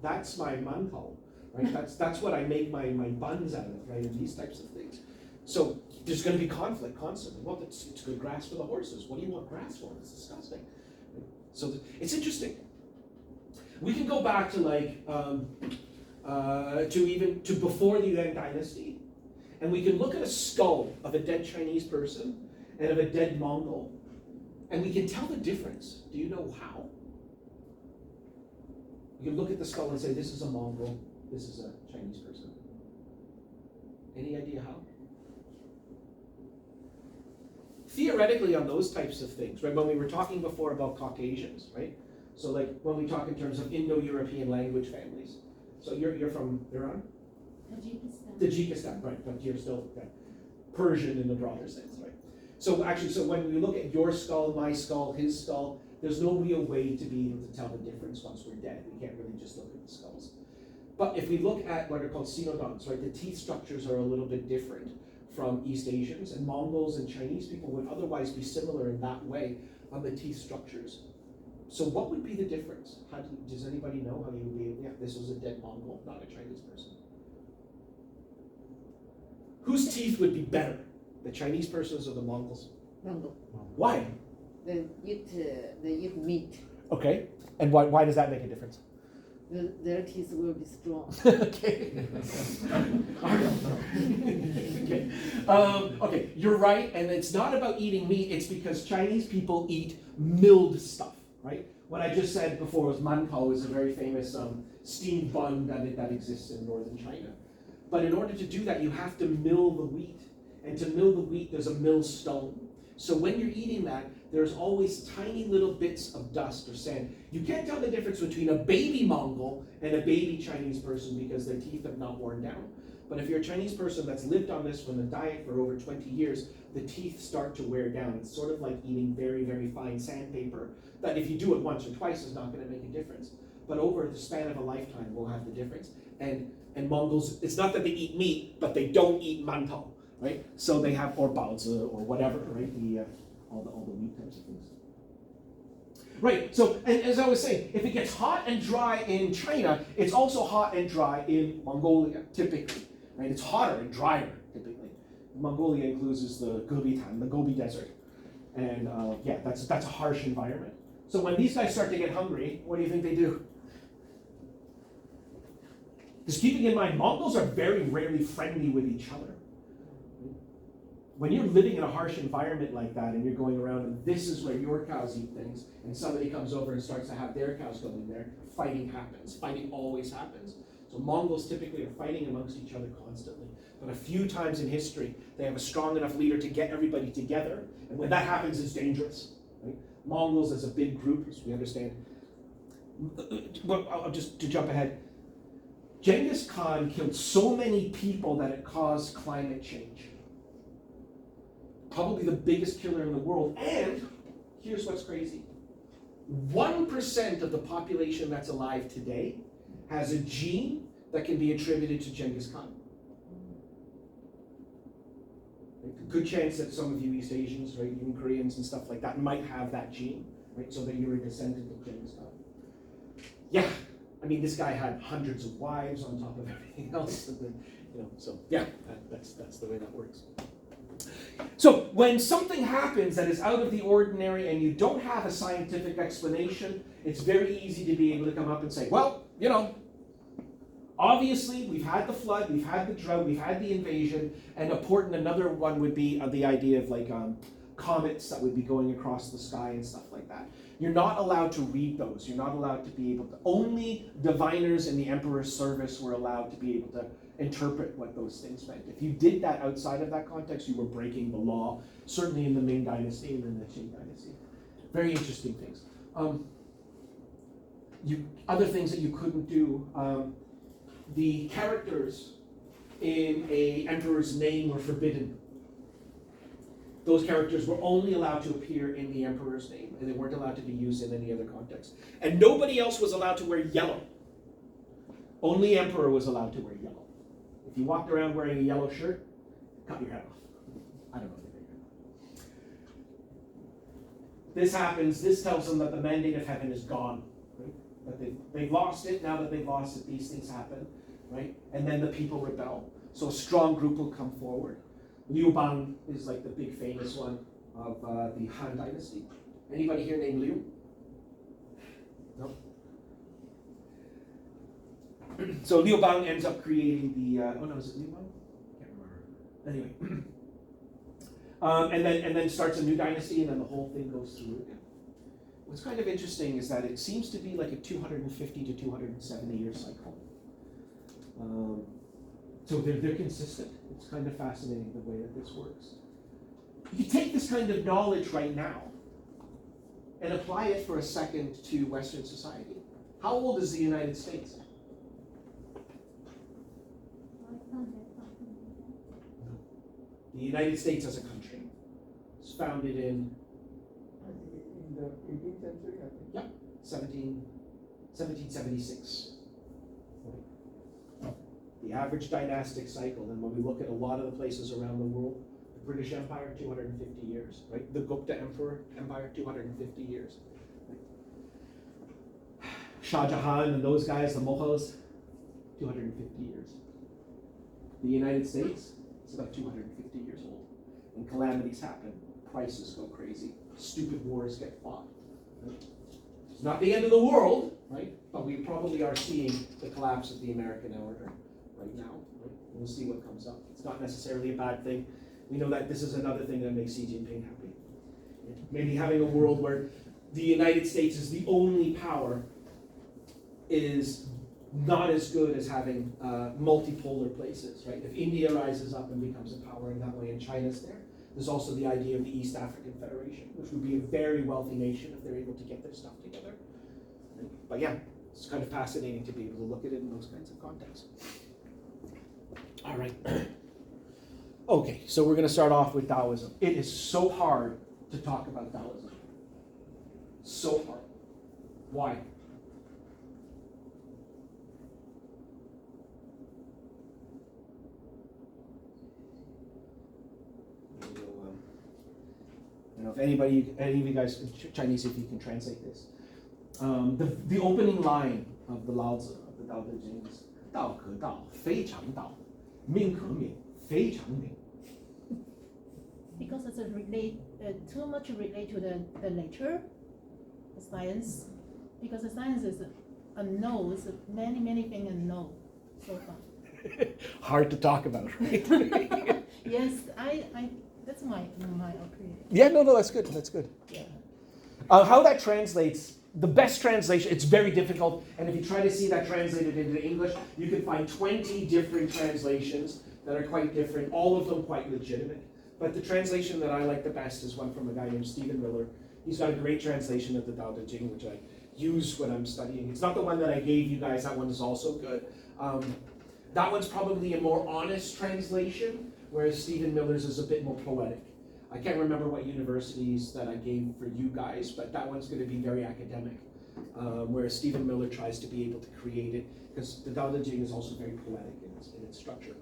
that's my mantou, right? That's what I make my buns out of, right? And these types of things. So there's going to be conflict constantly. Well, it's good grass for the horses. What do you want grass for? It's disgusting. So it's interesting. We can go back to like to before the Yuan dynasty, and we can look at a skull of a dead Chinese person and of a dead Mongol, and we can tell the difference. Do you know how? You can look at the skull and say, this is a Mongol, this is a Chinese person. Any idea how? Theoretically, on those types of things, right? When we were talking before about Caucasians, right? So like when we talk in terms of Indo-European language families. So you're from Iran? Tajikistan. Tajikistan, right? But you're still Persian in the broader sense, right? So actually, so when we look at your skull, my skull, his skull, there's no real way to be able to tell the difference once we're dead. We can't really just look at the skulls. But if we look at what are called cynodonts, right? The teeth structures are a little bit different from East Asians, and Mongols and Chinese people would otherwise be similar in that way on the teeth structures. So what would be the difference? Does anybody know how you would be able, yeah, this was a dead Mongol, not a Chinese person. Whose teeth would be better? The Chinese person's or the Mongols? Mongol. Why? They eat meat. Okay, and why does that make a difference? Their teeth will be strong. Okay. Okay. Okay, you're right, and it's not about eating meat, it's because Chinese people eat milled stuff, right? What I just said before was mantou is a very famous steamed bun that exists in northern China. But in order to do that, you have to mill the wheat. And to mill the wheat, there's a millstone. So when you're eating that, there's always tiny little bits of dust or sand. You can't tell the difference between a baby Mongol and a baby Chinese person because their teeth have not worn down. But if you're a Chinese person that's lived on this from a diet for over 20 years, the teeth start to wear down. It's sort of like eating very, very fine sandpaper that if you do it once or twice is not going to make a difference. But over the span of a lifetime, we'll have the difference. And Mongols, it's not that they eat meat, but they don't eat mantou, right? So they have, or baozi, or whatever, right? All the wheat types of things. Right, so, and as I was saying, if it gets hot and dry in China, it's also hot and dry in Mongolia, typically. Right? It's hotter and drier, typically. Mongolia includes the Gobi Desert. And yeah, that's a harsh environment. So when these guys start to get hungry, what do you think they do? Just keeping in mind, Mongols are very rarely friendly with each other. When you're living in a harsh environment like that and you're going around and this is where your cows eat things and somebody comes over and starts to have their cows go in there, fighting happens. Fighting always happens. So Mongols typically are fighting amongst each other constantly. But a few times in history, they have a strong enough leader to get everybody together. And when that happens, it's dangerous. Right? Mongols as a big group, as we understand. Well, just to jump ahead, Genghis Khan killed so many people that it caused climate change. Probably the biggest killer in the world. And here's what's crazy. 1% of the population that's alive today has a gene that can be attributed to Genghis Khan. Good chance that some of you East Asians, right, even Koreans and stuff like that, might have that gene, right, so that you're a descendant of Genghis Khan. Yeah, I mean, this guy had hundreds of wives on top of everything else, and then, so yeah, that's the way that works. So when something happens that is out of the ordinary and you don't have a scientific explanation, it's very easy to be able to come up and say, well, obviously we've had the flood, we've had the drought, we've had the invasion, and another one would be the idea of like comets that would be going across the sky and stuff like that. You're not allowed to read those. You're not allowed to be able to. Only diviners in the emperor's service were allowed to be able to interpret what those things meant. If you did that outside of that context, you were breaking the law, certainly in the Ming Dynasty and in the Qing Dynasty. Very interesting things. Other things that you couldn't do, the characters in an emperor's name were forbidden. Those characters were only allowed to appear in the emperor's name, and they weren't allowed to be used in any other context. And nobody else was allowed to wear yellow. Only emperor was allowed to wear yellow. If you walked around wearing a yellow shirt, cut your head off. I don't know if they did. This happens, this tells them that the mandate of heaven is gone. Right? That they've lost it. Now that they've lost it, these things happen. Right? And then the people rebel. So a strong group will come forward. Liu Bang is like the big famous one of the Han Dynasty. Anybody here named Liu? No? So Liu Bang ends up creating the, oh no, is it Liu Bang? I can't remember. Anyway. And then starts a new dynasty, and then the whole thing goes through again. What's kind of interesting is that it seems to be like a 250 to 270 year cycle. So they're consistent. It's kind of fascinating the way that this works. You take this kind of knowledge right now and apply it for a second to Western society. How old is the United States? The United States as a country was founded in the 18th century, I think. 1776. The average dynastic cycle, and when we look at a lot of the places around the world, the British Empire, 250 years, right? The Gupta Empire, 250 years. Shah Jahan and those guys, the Mughals, 250 years. The United States, it's about 250 years old. When calamities happen, prices go crazy, stupid wars get fought. Right? It's not the end of the world, right? But we probably are seeing the collapse of the American order right now. Right? We'll see what comes up. It's not necessarily a bad thing. We know that this is another thing that makes Xi Jinping happy. Maybe having a world where the United States is the only power is not as good as having multipolar places, right? If India rises up and becomes a power in that way and China's there, there's also the idea of the East African Federation, which would be a very wealthy nation if they're able to get their stuff together. But yeah, it's kind of fascinating to be able to look at it in those kinds of contexts. All right. Okay, so we're going to start off with Taoism. It is so hard to talk about Taoism. So hard. Why? I don't know if any of you guys, Chinese, if you can translate this. The opening line of the Lao Tzu, of the Tao Te Ching is 道可道，非常道；命可命，非常命。 Because it's too much relate to the nature, the science. Because the science is a knows many things and know so far. Hard to talk about, right? Yes, I that's my opinion. Yeah, no, that's good. That's good. Yeah. How that translates, the best translation, it's very difficult, and if you try to see that translated into English, you can find 20 different translations that are quite different, all of them quite legitimate. But the translation that I like the best is one from a guy named Stephen Miller. He's got a great translation of the Tao Te Ching, which I use when I'm studying. It's not the one that I gave you guys, that one is also good. That one's probably a more honest translation, whereas Stephen Miller's is a bit more poetic. I can't remember what universities that I gave for you guys, but that one's going to be very academic, whereas Stephen Miller tries to be able to create it, because the Tao Te Ching is also very poetic in its structure.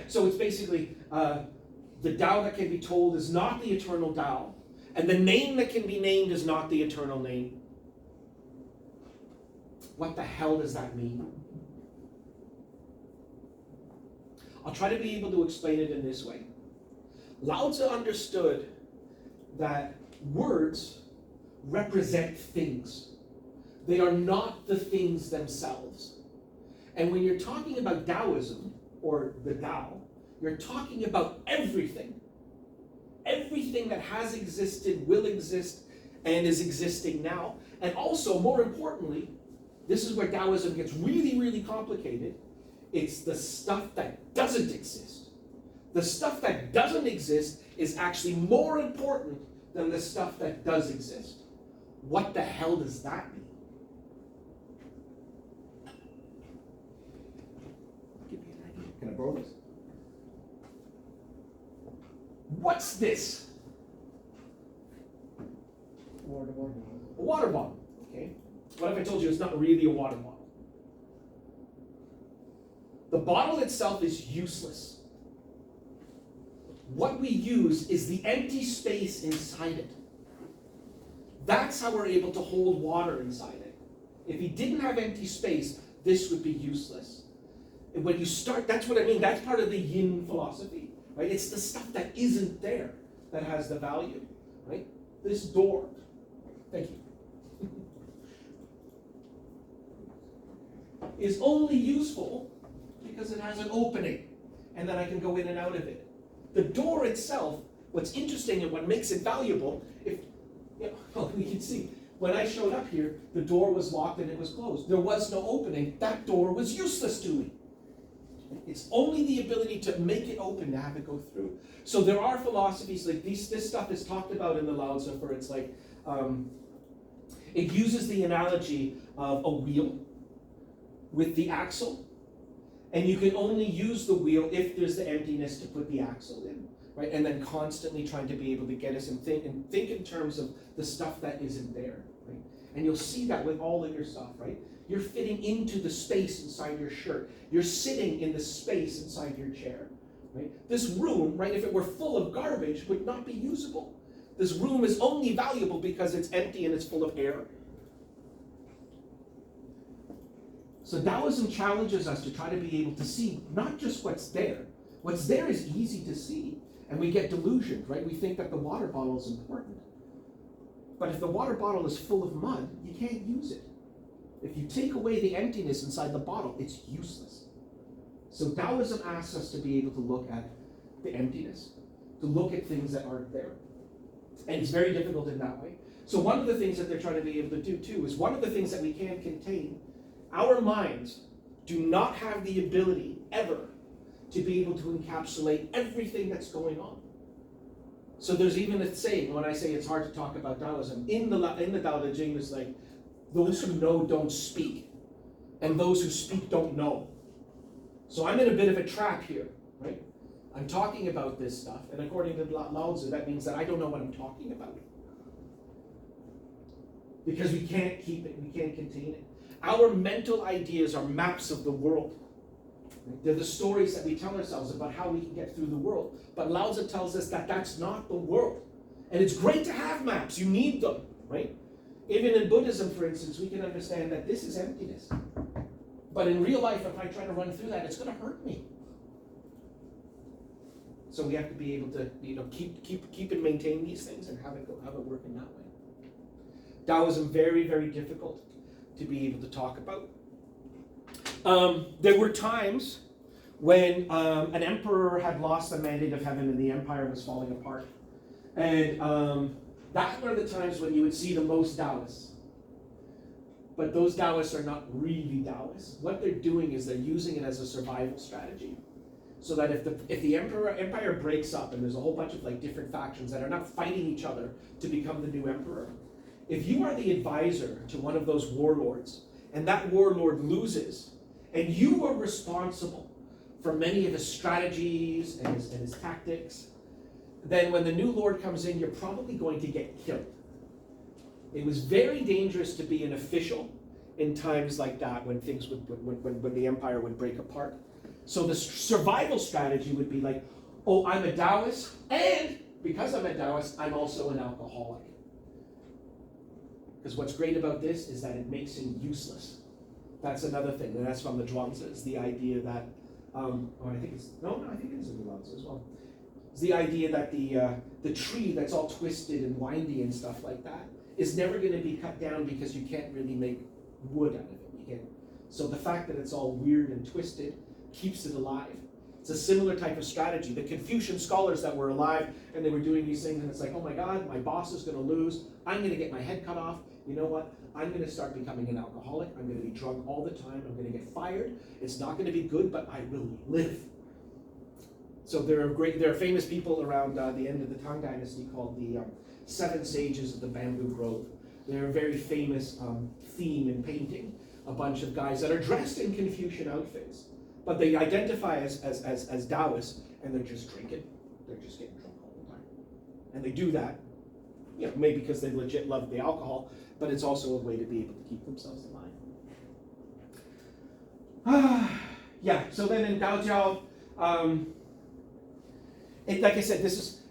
So it's basically the Tao that can be told is not the eternal Tao, and the name that can be named is not the eternal name. What the hell does that mean? I'll try to be able to explain it in this way. Lao Tzu understood that words represent things. They are not the things themselves. And when you're talking about Taoism, or the Tao, you're talking about everything. Everything that has existed, will exist, and is existing now. And also, more importantly, this is where Taoism gets really, really complicated. It's the stuff that doesn't exist. The stuff that doesn't exist is actually more important than the stuff that does exist. What the hell does that mean? Give me an idea. Can I borrow this? What's this? Water bottle. A water bottle. Okay. What if I told you it's not really a water bottle? The bottle itself is useless. What we use is the empty space inside it. That's how we're able to hold water inside it. If you didn't have empty space, this would be useless. And when you start, that's what I mean, that's part of the yin philosophy, right? It's the stuff that isn't there that has the value, right? This door, thank you, is only useful because it has an opening, and then I can go in and out of it. The door itself, what's interesting and what makes it valuable, well, we can see, when I showed up here, the door was locked and it was closed. There was no opening. That door was useless to me. It's only the ability to make it open, to have it go through. So there are philosophies like this stuff is talked about in the Lao Tzu, where it's like, it uses the analogy of a wheel with the axle, and you can only use the wheel if there's the emptiness to put the axle in, right? And then constantly trying to be able to get us and think in terms of the stuff that isn't there, right? And you'll see that with all of your stuff, right? You're fitting into the space inside your shirt. You're sitting in the space inside your chair, right? This room, right, if it were full of garbage, would not be usable. This room is only valuable because it's empty and it's full of air. So Taoism challenges us to try to be able to see not just what's there. What's there is easy to see, and we get delusioned, right? We think that the water bottle is important. But if the water bottle is full of mud, you can't use it. If you take away the emptiness inside the bottle, it's useless. So Taoism asks us to be able to look at the emptiness, to look at things that aren't there. And it's very difficult in that way. So one of the things that they're trying to be able to do too is one of the things that we can't contain, our minds do not have the ability ever to be able to encapsulate everything that's going on. So there's even a saying, when I say it's hard to talk about Taoism, in the Tao Te Ching, it's like, those who know don't speak, and those who speak don't know. So I'm in a bit of a trap here, right? I'm talking about this stuff, and according to Lao Tzu, that means that I don't know what I'm talking about. Because we can't keep it, we can't contain it. Our mental ideas are maps of the world. They're the stories that we tell ourselves about how we can get through the world. But Lao Tzu tells us that that's not the world. And it's great to have maps, you need them, right? Even in Buddhism, for instance, we can understand that this is emptiness. But in real life, if I try to run through that, it's going to hurt me. So we have to be able to, keep and maintain these things and have it work in that way. Taoism, very, very difficult to be able to talk about. There were times when an emperor had lost the mandate of heaven and the empire was falling apart. And that were the times when you would see the most Taoists. But those Taoists are not really Taoists. What they're doing is they're using it as a survival strategy. So that if the empire breaks up and there's a whole bunch of different factions that are not fighting each other to become the new emperor, if you are the advisor to one of those warlords and that warlord loses, and you are responsible for many of his strategies and his tactics, then when the new lord comes in, you're probably going to get killed. It was very dangerous to be an official in times like that when things when the empire would break apart. So the survival strategy would be like, oh, I'm a Taoist, and because I'm a Taoist, I'm also an alcoholic. Because what's great about this is that it makes him useless. That's another thing, and that's from the Zhuangzi, the idea that, I think it is in the Zhuangzi as well. It's the idea that the tree that's all twisted and windy and stuff like that is never going to be cut down because you can't really make wood out of it. You can't. So the fact that it's all weird and twisted keeps it alive. It's a similar type of strategy. The Confucian scholars that were alive and they were doing these things, and it's like, oh my God, my boss is going to lose. I'm going to get my head cut off. You know what? I'm going to start becoming an alcoholic. I'm going to be drunk all the time. I'm going to get fired. It's not going to be good, but I will live. So there are famous people around the end of the Tang Dynasty called the 7 Sages of the Bamboo Grove. They're a very famous theme in painting. A bunch of guys that are dressed in Confucian outfits, but they identify as Taoists, and they're just drinking. They're just getting drunk all the time. And they do that, maybe because they legit love the alcohol, but it's also a way to be able to keep themselves alive. So then in Daojiao, like I said,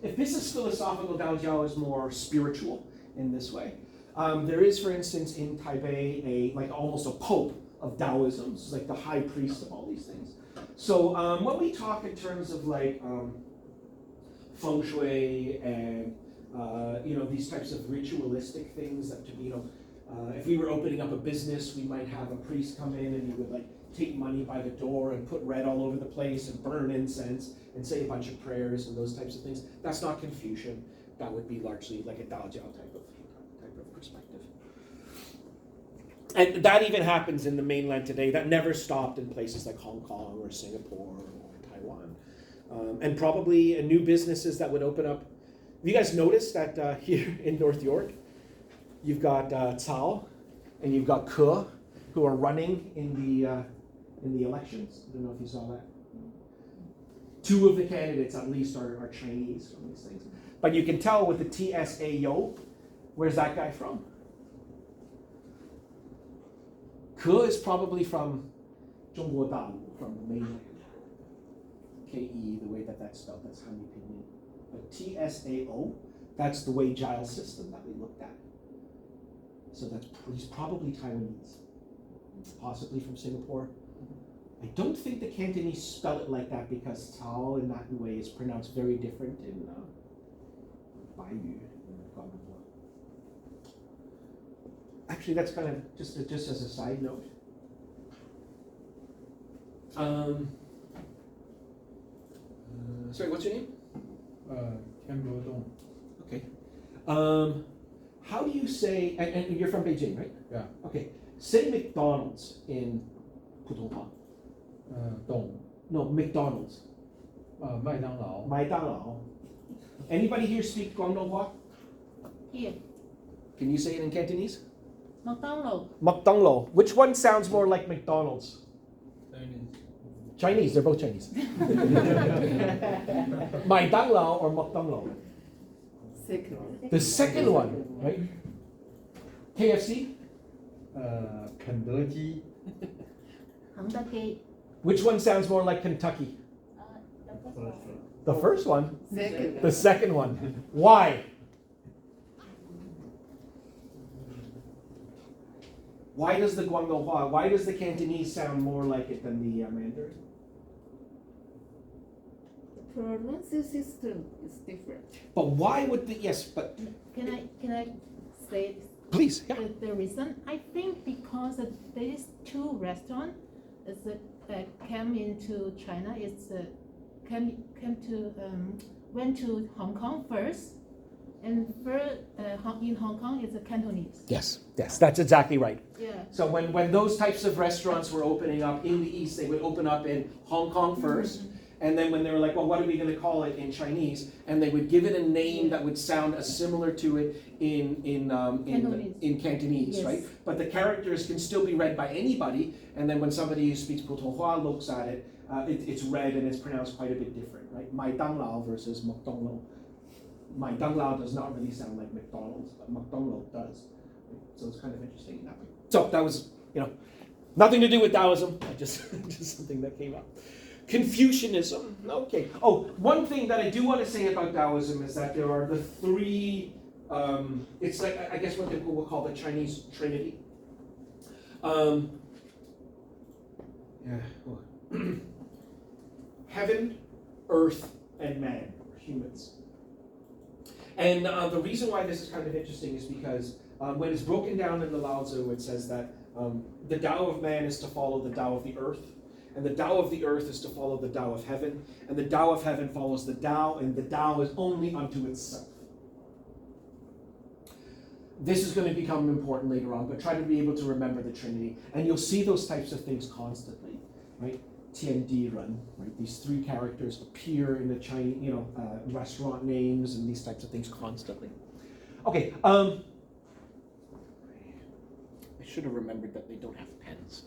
if this is philosophical, Daojiao is more spiritual in this way. There is, for instance, in Taipei, almost a pope of Taoism. It's like the high priest of all these things. So when we talk in terms of like feng shui and these types of ritualistic things that if we were opening up a business, we might have a priest come in and he would like take money by the door and put red all over the place and burn incense and say a bunch of prayers and those types of things. That's not Confucian. That would be largely like a Daojiao type of perspective. And that even happens in the mainland today. That never stopped in places like Hong Kong or Singapore or Taiwan. And probably new businesses that would open up. Have you guys noticed that here in North York, you've got CUL and you've got CUL who are running in the elections? I don't know if you saw that. Two of the candidates at least are Chinese from these things. But you can tell with the TSAO, where's that guy from? CUL is probably from 中国大陆, from the mainland. KE, the way that's spelled, that's how you pinyin. But TSAO, that's the Wei-Jiao system that we looked at. So he's probably Taiwanese, possibly from Singapore. I don't think the Cantonese spell it like that because Cao in that way is pronounced very different in Baiyu. Actually, that's kind of just as a side note. Sorry, what's your name? 天罗洞. Okay. How do you say, and you're from Beijing, right? Yeah. Okay. Say McDonald's in Putonghua. 洞. No, McDonald's. 麦当劳. 麦当劳. Anybody here speak Guangdonghua? Here, Can you say it in Cantonese? McDonald. McDonald. Which one sounds more like McDonald's? Chinese, they're both Chinese. 麦当劳 or McDonald? Second. The second one, right? KFC? 肯德基. 肯德基. Which one sounds more like Kentucky? The first one? Second. The second one. Why? Why does the Guangdonghua, why does the Cantonese sound more like it than the Mandarin? The pronunciation system is different. But why would the, yes, but Can I say please, yeah. the reason? I think because these two restaurants came into China. Went to Hong Kong first, and in Hong Kong it's a Cantonese. Yes, that's exactly right. Yeah. So when those types of restaurants were opening up in the East, they would open up in Hong Kong first, and then when they were like, well, what are we going to call it in Chinese? And they would give it a name that would sound similar to it in Cantonese, Yes. right? But the characters can still be read by anybody, and then when somebody who speaks Putonghua looks at it, it's read and it's pronounced quite a bit different, right? Mai Dang Lao versus McDonald. Mai Dang Lao does not really sound like McDonald's, but McDonald does. So it's kind of interesting in that way. So that was, nothing to do with Taoism, just something that came up. Confucianism, okay. Oh, one thing that I do want to say about Taoism is that there are the three, it's like, I guess what we'll call the Chinese Trinity. Heaven, earth, and man, or humans. And the reason why this is kind of interesting is because when it's broken down in the Lao Tzu, it says that the Tao of man is to follow the Tao of the earth, and the Tao of the earth is to follow the Tao of heaven, and the Tao of heaven follows the Tao, and the Tao is only unto itself. This is going to become important later on, but try to be able to remember the Trinity, and you'll see those types of things constantly, right? Tian Di Ren, right? These three characters appear in the Chinese, restaurant names and these types of things constantly. Okay, I should have remembered that they don't have pens.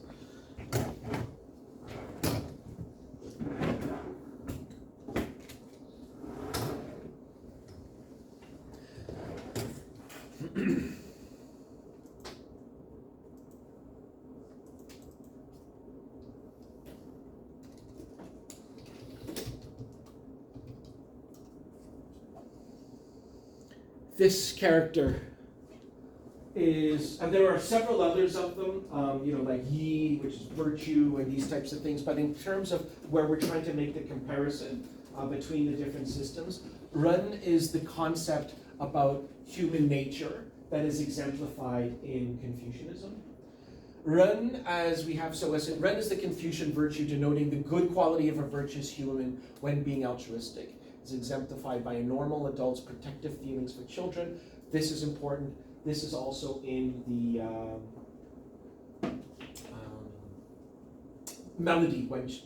This character is, and there are several others of them, like yi, which is virtue, and these types of things. But in terms of where we're trying to make the comparison between the different systems, ren is the concept about human nature that is exemplified in Confucianism. Ren, Ren is the Confucian virtue denoting the good quality of a virtuous human when being altruistic. It's exemplified by a normal adult's protective feelings for children. This is important. This is also in the melody with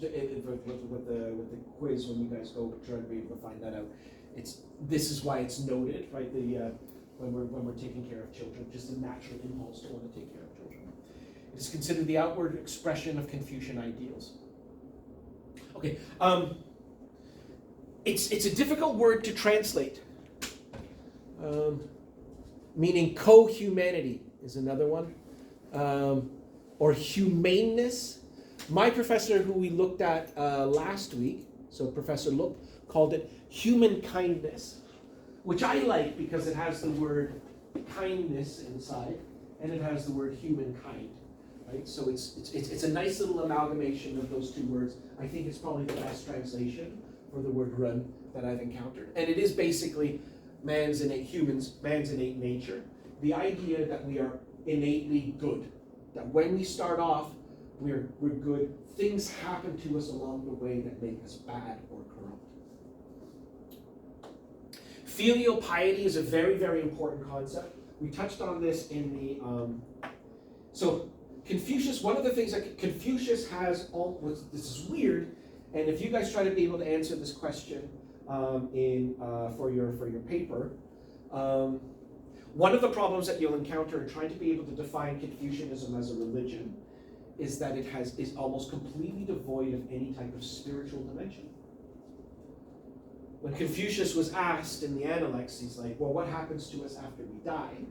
the quiz when you guys go try to be able to find that out. This is why it's noted, right? When we're taking care of children, just a natural impulse to want to take care of children. It is considered the outward expression of Confucian ideals. Okay, it's a difficult word to translate. Meaning co-humanity is another one, or humaneness. My professor, who we looked at last week, so Professor Lup, called it human kindness, which I like because it has the word kindness inside, and it has the word humankind, right? So it's a nice little amalgamation of those two words. I think it's probably the best translation for the word run that I've encountered, and it is basically man's innate nature. The idea that we are innately good, that when we start off, we're good. Things happen to us along the way that make us bad or corrupt. Filial piety is a very, very important concept. We touched on this in the, so Confucius, one of the things that Confucius has, this is weird, and if you guys try to be able to answer this question for your paper, one of the problems that you'll encounter in trying to be able to define Confucianism as a religion is that it is almost completely devoid of any type of spiritual dimension. When Confucius was asked in the Analects, he's like, well, what happens to us after we die?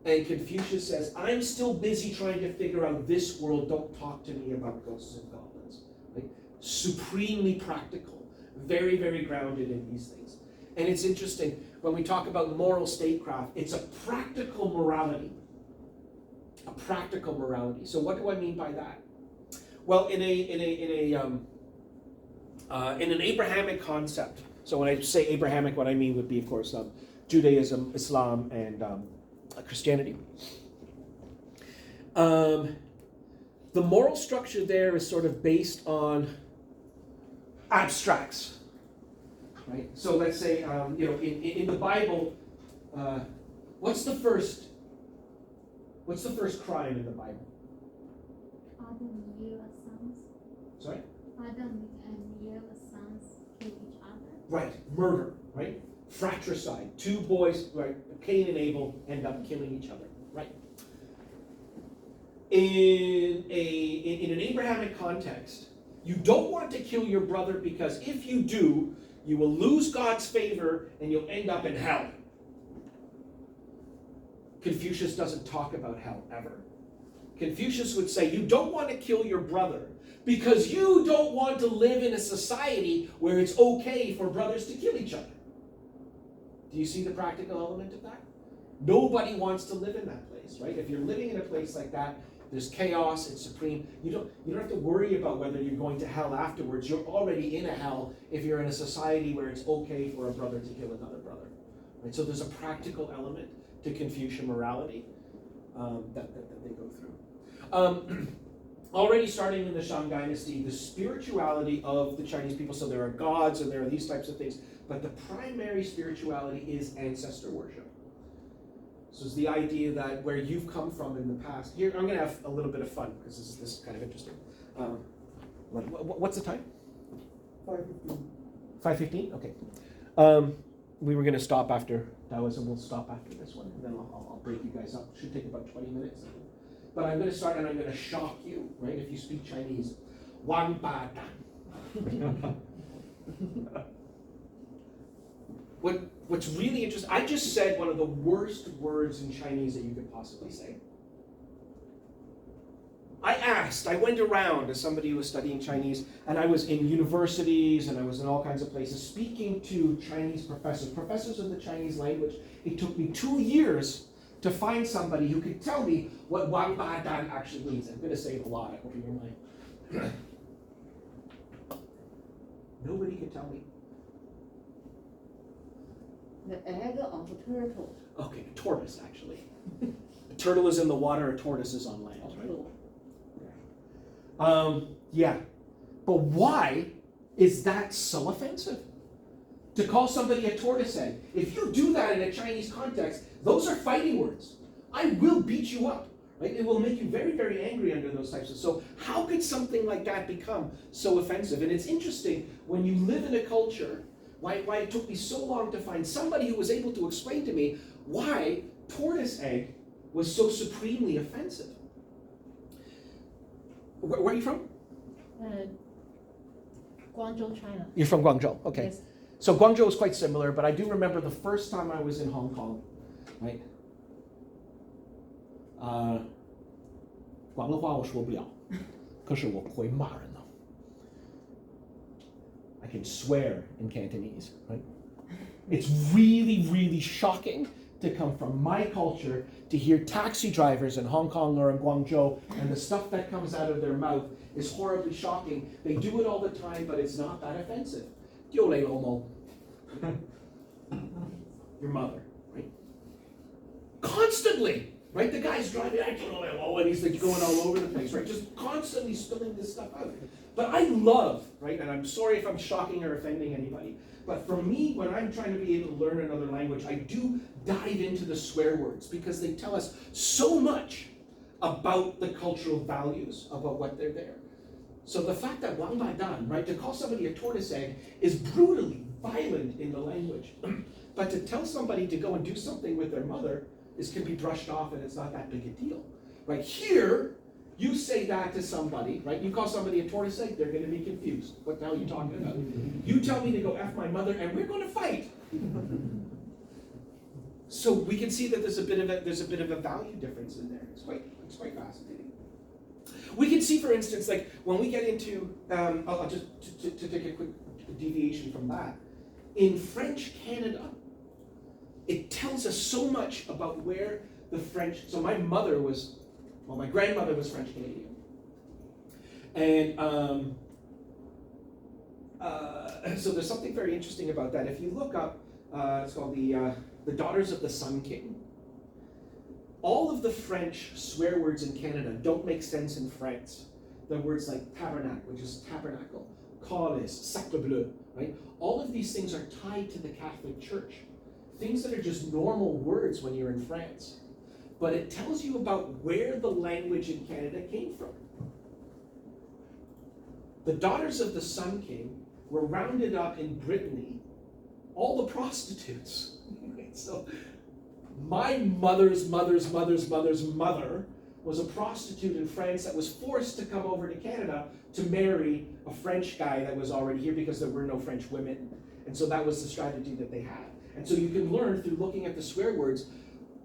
And Confucius says, I'm still busy trying to figure out this world, don't talk to me about ghosts and goblins. Like, supremely practical, very, very grounded in these things. And it's interesting, when we talk about moral statecraft, it's a practical morality. A practical morality. So what do I mean by that? Well, in an Abrahamic concept. So when I say Abrahamic, what I mean would be, of course, Judaism, Islam, and Christianity. The moral structure there is sort of based on abstracts, right? So let's say, in the Bible, what's the first crime in the Bible? Adam and Eve's sons. Sorry? Adam and Eve's sons kill each other. Right, murder, right? Fratricide. Two boys, right, Cain and Abel, end up killing each other, right? In an Abrahamic context, you don't want to kill your brother because if you do, you will lose God's favor and you'll end up in hell. Confucius doesn't talk about hell ever. Confucius would say, you don't want to kill your brother because you don't want to live in a society where it's okay for brothers to kill each other. Do you see the practical element of that? Nobody wants to live in that place, right? If you're living in a place like that, there's chaos, it's supreme. You don't have to worry about whether you're going to hell afterwards. You're already in a hell if you're in a society where it's okay for a brother to kill another brother. Right? So there's a practical element to Confucian morality that they go through. Already starting in the Shang Dynasty, the spirituality of the Chinese people, so there are gods and there are these types of things, but the primary spirituality is ancestor worship. So it's the idea that where you've come from in the past. Here, I'm going to have a little bit of fun because this is kind of interesting. What's the time? 5:15. 5:15? Okay. We were going to stop after Taoism. We'll stop after this one, and then I'll break you guys up. It should take about 20 minutes. But I'm going to start, and I'm going to shock you, right? If you speak Chinese, Wang Ba Dan. What's really interesting, I just said one of the worst words in Chinese that you could possibly say. I went around as somebody who was studying Chinese, and I was in universities, and I was in all kinds of places, speaking to Chinese professors of the Chinese language. It took me 2 years to find somebody who could tell me what Wang Ba Dan actually means. I'm going to say it a lot. I hope you don't mind. Nobody can tell me. The egg of a turtle. Okay, a tortoise, actually. A turtle is in the water, a tortoise is on land, right? Yeah. But why is that so offensive? To call somebody a tortoise egg. If you do that in a Chinese context, those are fighting words. I will beat you up, right? It will make you very, very angry under those types of. So how could something like that become so offensive? And it's interesting when you live in a culture, why it took me so long to find somebody who was able to explain to me why tortoise egg was so supremely offensive. Where are you from? Guangzhou, China. You're from Guangzhou, okay. Yes. So Guangzhou is quite similar, but I do remember the first time I was in Hong Kong, right? 广东话我说不了，可是我会骂人呢。I can swear in Cantonese, right? It's really, really shocking to come from my culture to hear taxi drivers in Hong Kong or in Guangzhou, and the stuff that comes out of their mouth is horribly shocking. They do it all the time, but it's not that offensive. 丢你老母. Your mother, right? Constantly, right? The guy's driving, and he's like going all over the place, right? Just constantly spilling this stuff out. But I love, right? And I'm sorry if I'm shocking or offending anybody, but for me, when I'm trying to be able to learn another language, I do dive into the swear words because they tell us so much about the cultural values, about what they're there. So the fact that Wang Ba Dan, right, to call somebody a tortoise egg is brutally violent in the language. But to tell somebody to go and do something with their mother can be brushed off and it's not that big a deal. Right here, you say that to somebody, right? You call somebody a tortoise egg, they're going to be confused. What the hell are you talking about? You tell me to go F my mother and we're going to fight. So we can see that there's a bit of a value difference in there. It's quite fascinating. We can see, for instance, like when we get into, I'll just to take a quick deviation from that. In French Canada, it tells us so much about where the French. So my grandmother was French Canadian, and so there's something very interesting about that. If you look up, it's called the Daughters of the Sun King. All of the French swear words in Canada don't make sense in France. The words like tabernacle, which is tabernacle, calice, sacre bleu, right? All of these things are tied to the Catholic Church. Things that are just normal words when you're in France. But it tells you about where the language in Canada came from. The Daughters of the Sun King were rounded up in Brittany, all the prostitutes. So my mother's mother was a prostitute in France that was forced to come over to Canada to marry a French guy that was already here because there were no French women. And so that was the strategy that they had. And so you can learn through looking at the swear words,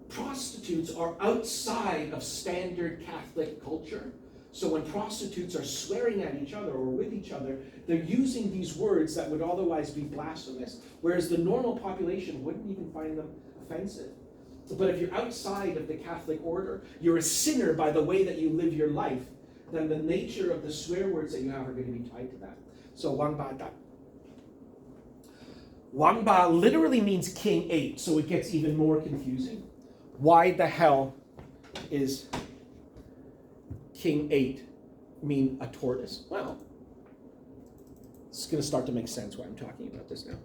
prostitutes are outside of standard Catholic culture. So when prostitutes are swearing at each other or with each other, they're using these words that would otherwise be blasphemous, whereas the normal population wouldn't even find them offensive. But if you're outside of the Catholic order, you're a sinner by the way that you live your life, then the nature of the swear words that you have are going to be tied to that. So Wang Ba Da. Wang Ba literally means king ate, so it gets even more confusing. Why the hell is king ate mean a tortoise? Well, it's going to start to make sense why I'm talking about this now.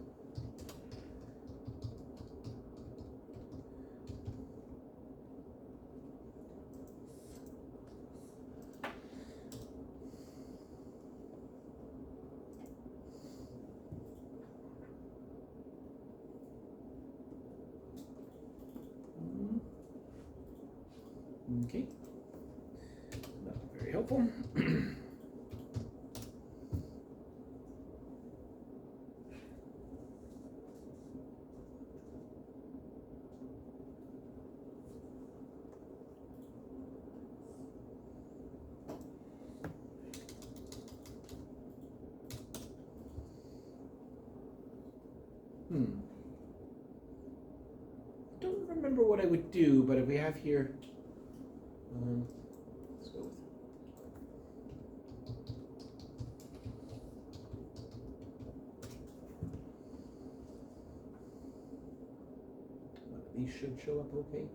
Okay, not very helpful. Don't remember what I would do, but if we have here, let's go with. These should show up okay.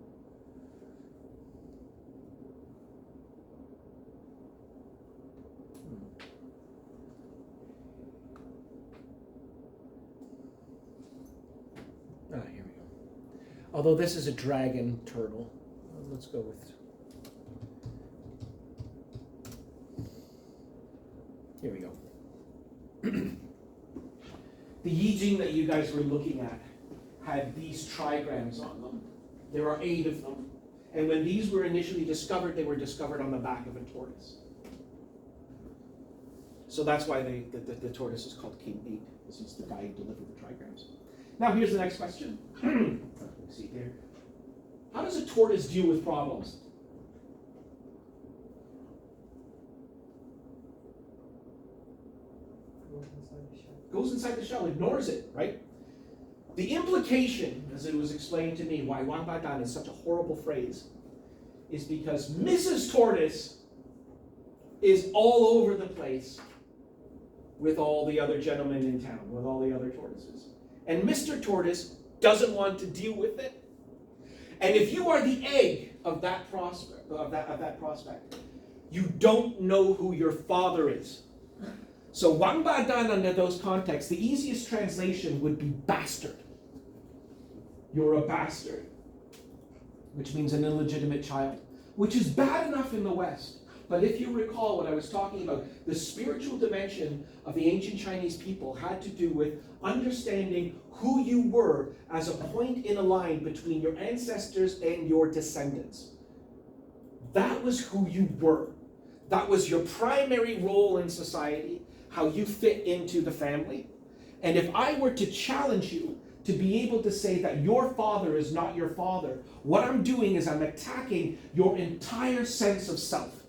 Here we go. Although this is a dragon turtle, let's go with. Here we go. The Yi Jing that you guys were looking at had these trigrams on them. There are 8 of them. And when these were initially discovered, they were discovered on the back of a tortoise. So that's why the tortoise is called King 8. This is the guy who delivered the trigrams. Now here's the next question. Let's see here. How does a tortoise deal with problems? Goes inside the shell, ignores it, right? The implication, as it was explained to me, why Wang Badan is such a horrible phrase, is because Mrs. Tortoise is all over the place with all the other gentlemen in town, with all the other tortoises. And Mr. Tortoise doesn't want to deal with it. And if you are the egg of that prospect, you don't know who your father is. So Wang Badan, under those contexts, the easiest translation would be bastard. You're a bastard, which means an illegitimate child, which is bad enough in the West. But if you recall what I was talking about, the spiritual dimension of the ancient Chinese people had to do with understanding who you were as a point in a line between your ancestors and your descendants. That was who you were. That was your primary role in society, how you fit into the family. And if I were to challenge you to be able to say that your father is not your father, what I'm doing is I'm attacking your entire sense of self.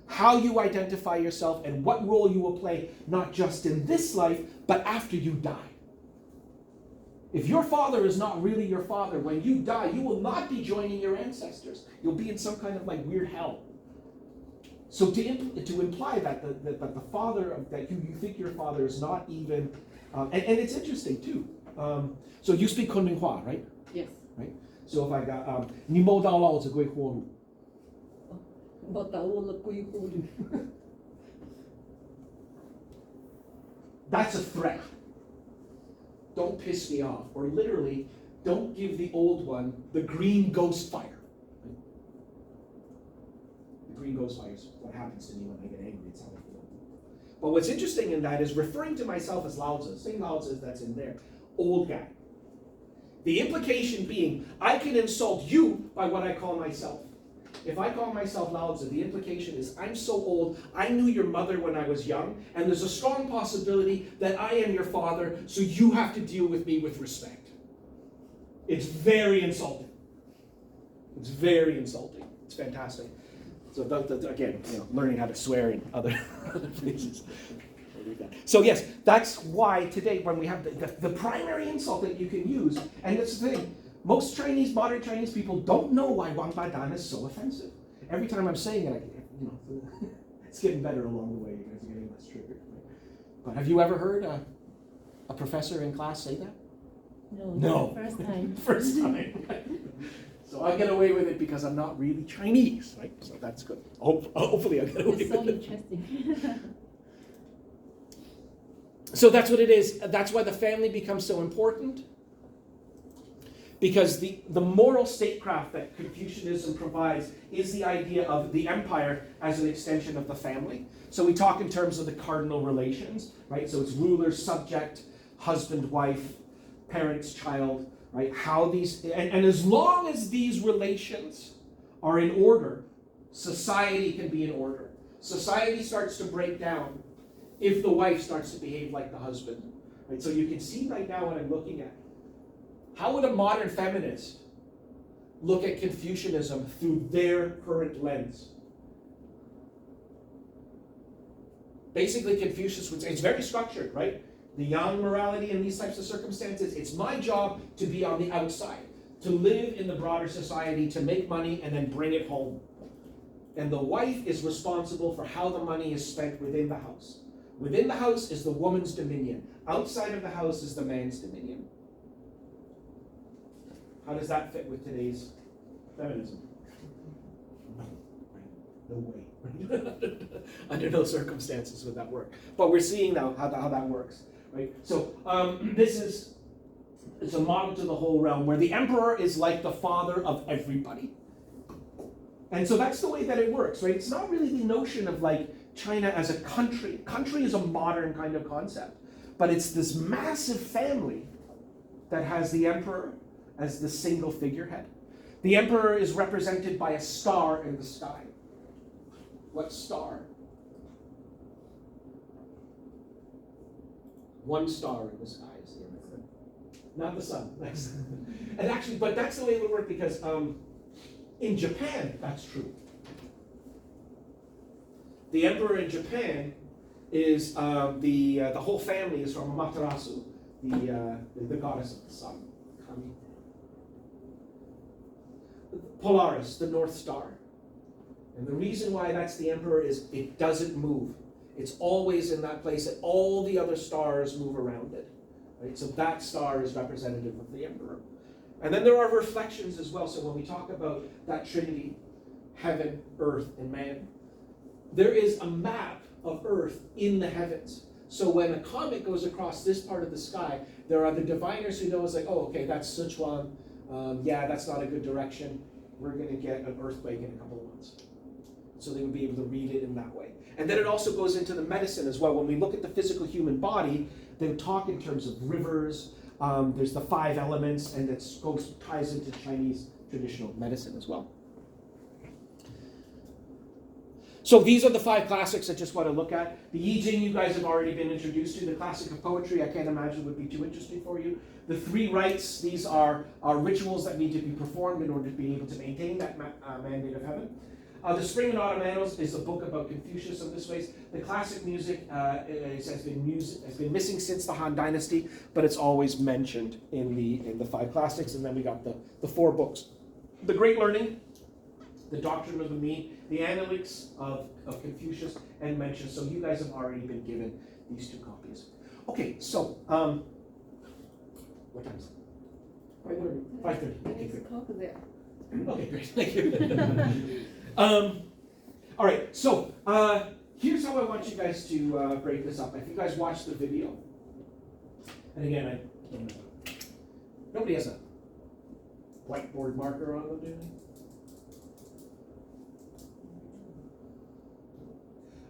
How you identify yourself and what role you will play, not just in this life, but after you die. If your father is not really your father, when you die, you will not be joining your ancestors. You'll be in some kind of like weird hell. So to imply that the father, that you think your father is not even, and it's interesting too. So you speak Kunming Hua, right? Yes. Right. So if I got 你摸到老子归火炉. That's a threat. Don't piss me off. Or literally, don't give the old one the green ghost fire. The green ghost fire is what happens to me when I get angry. It's how I feel. But what's interesting in that is referring to myself as Lao Tzu, same Lao Tzu that's in there, old guy. The implication being, I can insult you by what I call myself. If I call myself Lao Tzu, the implication is I'm so old, I knew your mother when I was young, and there's a strong possibility that I am your father, so you have to deal with me with respect. It's very insulting. It's very insulting. It's fantastic. So again, learning how to swear in other places. So yes, that's why today when we have the primary insult that you can use, and that's the thing, most modern Chinese people don't know why Wang Badan is so offensive. Every time I'm saying it, it's getting better along the way. You guys are getting less triggered. Right? But have you ever heard a professor in class say that? No. First time. First time. So I get away with it because I'm not really Chinese, right? So that's good. Hopefully I get away It's so with it. interesting. So that's what it is. That's why the family becomes so important. Because the moral statecraft that Confucianism provides is the idea of the empire as an extension of the family. So we talk in terms of the cardinal relations, right? So it's ruler, subject, husband, wife, parents, child, right? How these, and as long as these relations are in order, society can be in order. Society starts to break down if the wife starts to behave like the husband, right? So you can see right now what I'm looking at. How would a modern feminist look at Confucianism through their current lens? Basically, Confucius would say, it's very structured, right? The yang morality in these types of circumstances, it's my job to be on the outside. to live in the broader society, to make money and then bring it home. And the wife is responsible for how the money is spent within the house. Within the house is the woman's dominion. Outside of the house is the man's dominion. How does that fit with today's feminism? No way. Under no circumstances would that work. But we're seeing now how that works, right? So it's a model to the whole realm where the emperor is like the father of everybody. And so that's the way that it works, right? It's not really the notion of like China as a country. Country is a modern kind of concept. But it's this massive family that has the emperor as the single figurehead. The emperor is represented by a star in the sky. What star? One star in the sky is the emperor. Not the sun. Next. And actually, but that's the way it would work because in Japan, that's true. The emperor in Japan is the whole family is from Amaterasu, the goddess of the sun, Kami. Polaris, the North Star. And the reason why that's the emperor is it doesn't move. It's always in that place, and all the other stars move around it. Right? So that star is representative of the emperor. And then there are reflections as well. So when we talk about that Trinity, heaven, earth, and man, there is a map of earth in the heavens. So when a comet goes across this part of the sky, there are the diviners who know it's like, oh, okay, that's Sichuan. Yeah, that's not a good direction. We're going to get an earthquake in a couple of months. So they would be able to read it in that way. And then it also goes into the medicine as well. When we look at the physical human body, they talk in terms of rivers. There's the 5 elements, and it ties into Chinese traditional medicine as well. So these are the 5 classics I just want to look at. The I Ching you guys have already been introduced to. The classic of poetry I can't imagine would be too interesting for you. The 3 rites, these are rituals that need to be performed in order to be able to maintain that mandate of heaven. The Spring and Autumn Annals is a book about Confucius in this ways. The classic music has been missing since the Han Dynasty, but it's always mentioned in the 5 classics. And then we got the 4 books. The Great Learning, the Doctrine of the Me, the Analects of Confucius, and Mencius. So you guys have already been given these 2 copies. Okay, so what time is it? 5:30. 5:30. Okay, There's a good. clock there. Okay, great. Thank you. All right, so here's how I want you guys to break this up. If you guys watch the video, and again, nobody has a whiteboard marker on them, do they?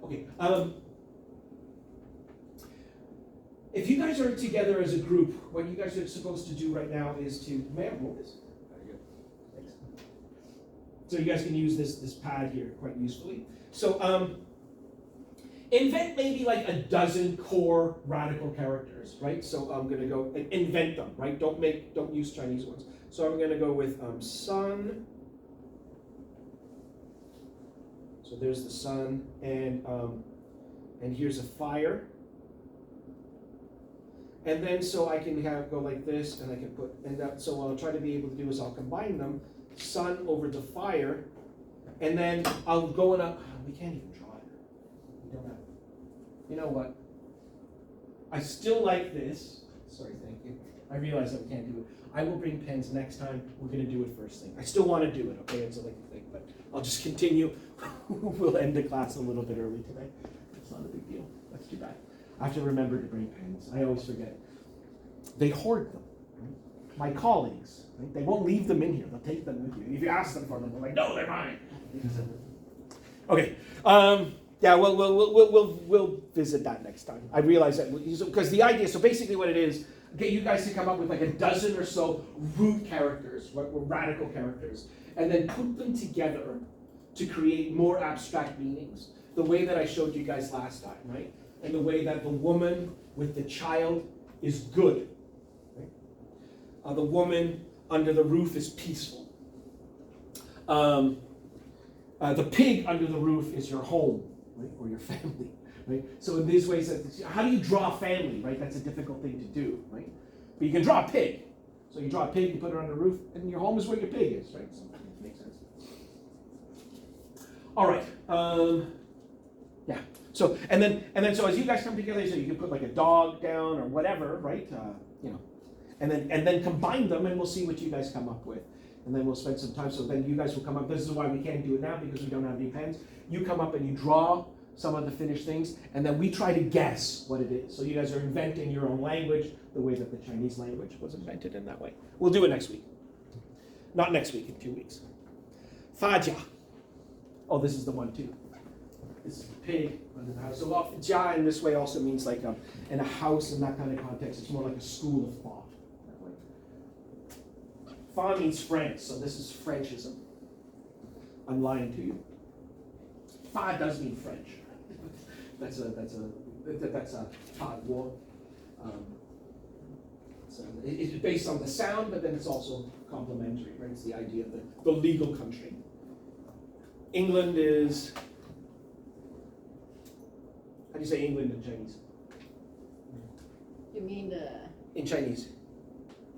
Okay. If you guys are together as a group, what you guys are supposed to do right now is to, may I hold this? Thanks. So you guys can use this pad here quite usefully. So invent maybe like a dozen core radical characters, right? So I'm gonna go and invent them, right? Don't use Chinese ones. So I'm gonna go with sun. So there's the sun, and here's a fire. And then so I can go like this, and I can put, and that, so what I'll try to be able to do is I'll combine them, sun over to fire, and then I'll go in up, we can't even draw it. We don't have, you know what? I still like this. Sorry, thank you. I realize that we can't do it. I will bring pens next time. We're gonna do it first thing. I still want to do it, okay? It's like a thing, but I'll just continue. We'll end the class a little bit early today. It's not a big deal. That's too bad. I have to remember to bring pens. I always forget. They hoard them. Right? My colleagues, right? They won't leave them in here. They'll take them with you. If you ask them for them, they're like, no, they're mine. Okay. Yeah, we'll visit that next time. I realize that because the idea. So basically, what it is, get you guys to come up with like a dozen or so root characters, right, or radical characters, and then put them together to create more abstract meanings. The way that I showed you guys last time, right? And the way that the woman with the child is good. Right? The woman under the roof is peaceful. The pig under the roof is your home, right? Or your family. Right? So in these ways, how do you draw a family? Right? That's a difficult thing to do. Right? But you can draw a pig. So you draw a pig, you put it on the roof, and your home is where your pig is, right? So it makes sense. All right. Yeah. So and then so as you guys come together, so you can put like a dog down or whatever, right? You know, and then combine them, and we'll see what you guys come up with. And then we'll spend some time. So then you guys will come up. This is why we can't do it now, because we don't have any pens. You come up and you draw some of the finished things, and then we try to guess what it is. So you guys are inventing your own language the way that the Chinese language was invented in that way. We'll do it next week. Not next week, in 2 weeks. Fajia. Oh, this is the one too. This is a pig under the house. So jia in this way also means like in a house in that kind of context. It's more like a school of thought. That way. Fa means French, so this is Frenchism. I'm lying to you. Fa does mean French. That's a Fa war. So it's based on the sound, but then it's also complementary, right? It's the idea of the legal country. England is, how do you say England in Chinese? You mean the In Chinese?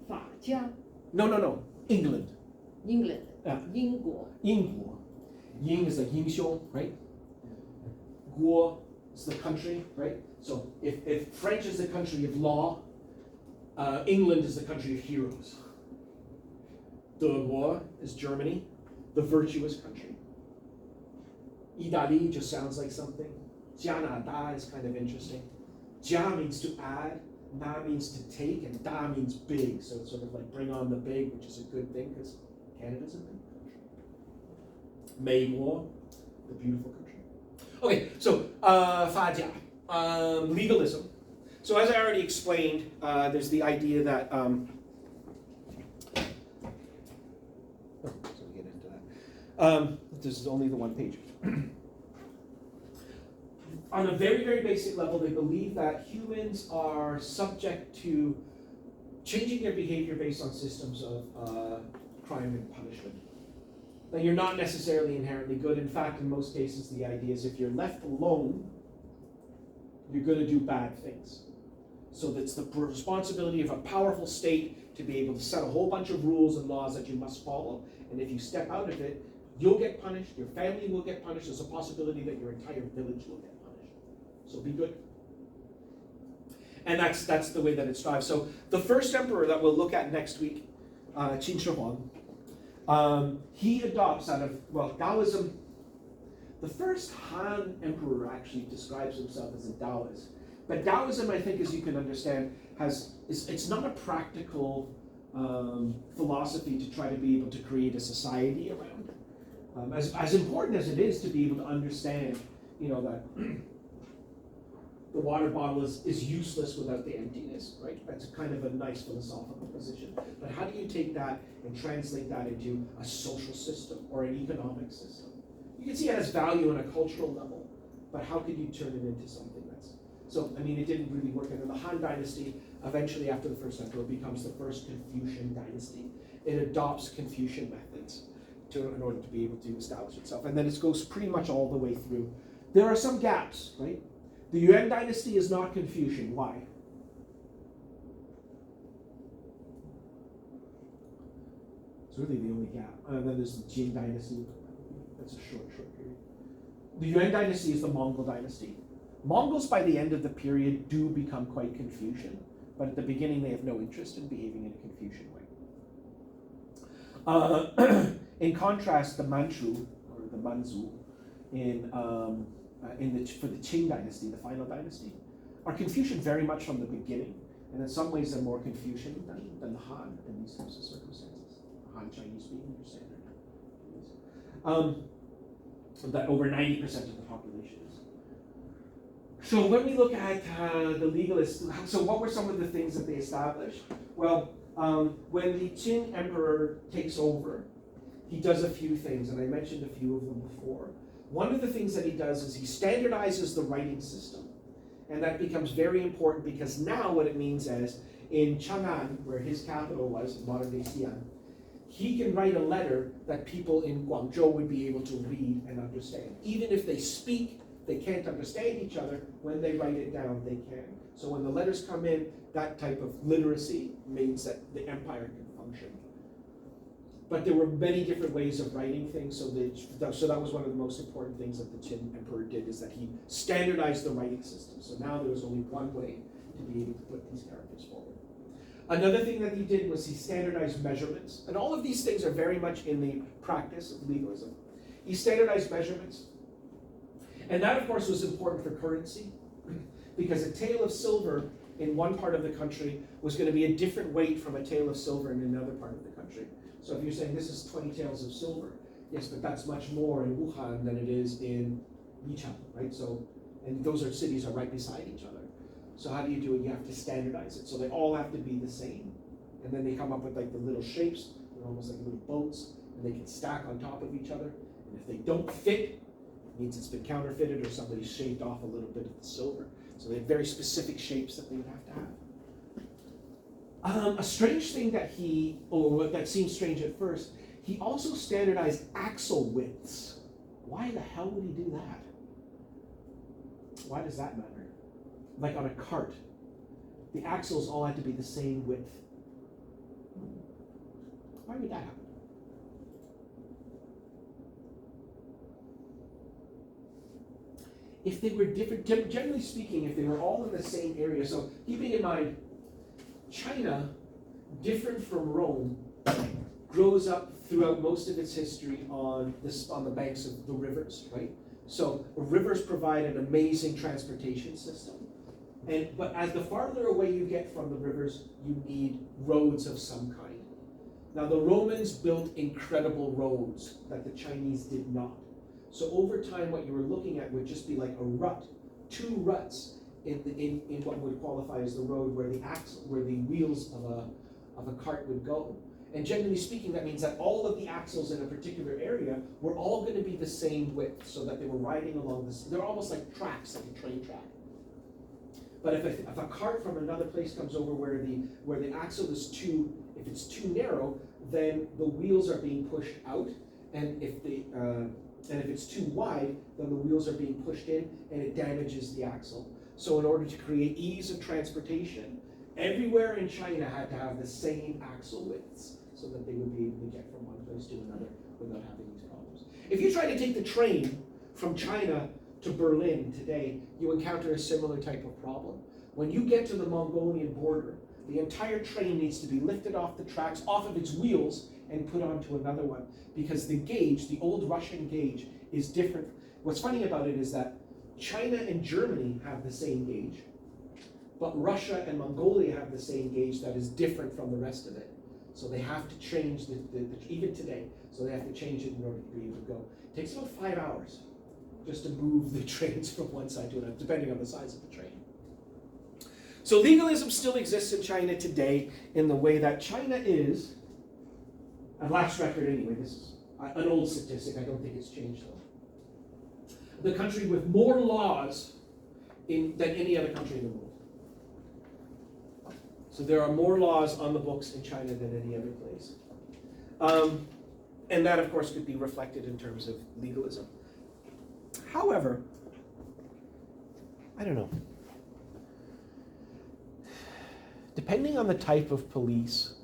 法家 No. England. England, Yeah. 英国 Yingguo. Ying is like Yingxiong, right? Guo is the country, right? So if French is the country of law, England is the country of heroes. Guo is Germany, the virtuous country. Idali just sounds like something. Jianada is kind of interesting. Jia means to add, na means to take, and da means big. So it's sort of like bring on the big, which is a good thing because Canada's a big country. Meiwo, the beautiful country. Okay, so Fajia, legalism. So as I already explained, there's the idea that so we get into that. This is only the one page. On a very, very basic level, they believe that humans are subject to changing their behavior based on systems of crime and punishment. That you're not necessarily inherently good. In fact, in most cases, the idea is if you're left alone, you're going to do bad things. So that's the responsibility of a powerful state to be able to set a whole bunch of rules and laws that you must follow. And if you step out of it, you'll get punished, your family will get punished, there's a possibility that your entire village will get punished. So be good. And that's the way that it strives. So the first emperor that we'll look at next week, Qin Shi Huang, he adopts out of, well, Taoism. The first Han emperor actually describes himself as a Taoist. But Taoism, I think, as you can understand, it's not a practical philosophy to try to be able to create a society around. As important as it is to be able to understand, that the water bottle is useless without the emptiness, right? That's kind of a nice philosophical position. But how do you take that and translate that into a social system or an economic system? You can see it has value on a cultural level, but how could you turn it into something that's... So, it didn't really work. And then the Han Dynasty, eventually after the first emperor, becomes the first Confucian dynasty. It adopts Confucian methods in order to be able to establish itself. And then it goes pretty much all the way through. There are some gaps, right? The Yuan dynasty is not Confucian. Why? It's really the only gap. And then there's the Jin dynasty. That's a short period. The Yuan dynasty is the Mongol dynasty. Mongols, by the end of the period, do become quite Confucian. But at the beginning, they have no interest in behaving in a Confucian way. In contrast, the Manchu, or the Manzu, for the Qing dynasty, the final dynasty, are Confucian very much from the beginning, and in some ways they're more Confucian than the Han in these types of circumstances. The Han Chinese being your standard. That over 90% of the population is. So when we look at the legalists, so what were some of the things that they established? Well, when the Qin emperor takes over, he does a few things, and I mentioned a few of them before. One of the things that he does is he standardizes the writing system. And that becomes very important because now what it means is in Chang'an, where his capital was, modern-day Xi'an, he can write a letter that people in Guangzhou would be able to read and understand. Even if they speak they can't understand each other. When they write it down, they can. So when the letters come in, that type of literacy means that the empire can function. But there were many different ways of writing things, so that was one of the most important things that the Qin emperor did, is that he standardized the writing system. So now there was only one way to be able to put these characters forward. Another thing that he did was he standardized measurements. And all of these things are very much in the practice of legalism. He standardized measurements. And that, of course, was important for currency, because a tael of silver in one part of the country was going to be a different weight from a tael of silver in another part of the country. So if you're saying this is 20 taels of silver, yes, but that's much more in Wuhan than it is in Yichang, right? So, and those cities are right beside each other. So how do you do it? You have to standardize it. So they all have to be the same. And then they come up with like the little shapes, they're almost like little boats, and they can stack on top of each other. And if they don't fit, it means it's been counterfeited or somebody's shaved off a little bit of the silver. So they have very specific shapes that they would have to have. A strange thing that that seems strange at first, he also standardized axle widths. Why the hell would he do that? Why does that matter? Like on a cart, the axles all had to be the same width. Why would that happen? If they were different, generally speaking, if they were all in the same area, so keeping in mind, China, different from Rome, grows up throughout most of its history on the banks of the rivers, right? So rivers provide an amazing transportation system. But as the farther away you get from the rivers, you need roads of some kind. Now the Romans built incredible roads that the Chinese did not. So over time, what you were looking at would just be like a rut, two ruts in what would qualify as the road where the wheels of a cart would go. And generally speaking, that means that all of the axles in a particular area were all going to be the same width, so that they were riding along this. They're almost like tracks, like a train track. But if a cart from another place comes over where the axle is if it's too narrow, then the wheels are being pushed out, and if it's too wide, then the wheels are being pushed in, and it damages the axle. So in order to create ease of transportation, everywhere in China had to have the same axle widths, so that they would be able to get from one place to another without having these problems. If you try to take the train from China to Berlin today, you encounter a similar type of problem. When you get to the Mongolian border, the entire train needs to be lifted off the tracks, off of its wheels, and put onto another one, because the gauge, the old Russian gauge, is different. What's funny about it is that China and Germany have the same gauge, but Russia and Mongolia have the same gauge that is different from the rest of it. So they have to change even today, so they have to change it in order to be able to go. It takes about 5 hours just to move the trains from one side to another, depending on the size of the train. So legalism still exists in China today in the way that China is, at last record anyway, this is an old statistic, I don't think it's changed though, the country with more laws than any other country in the world. So there are more laws on the books in China than any other place. And that, of course, could be reflected in terms of legalism. However, I don't know. Depending on the type of police,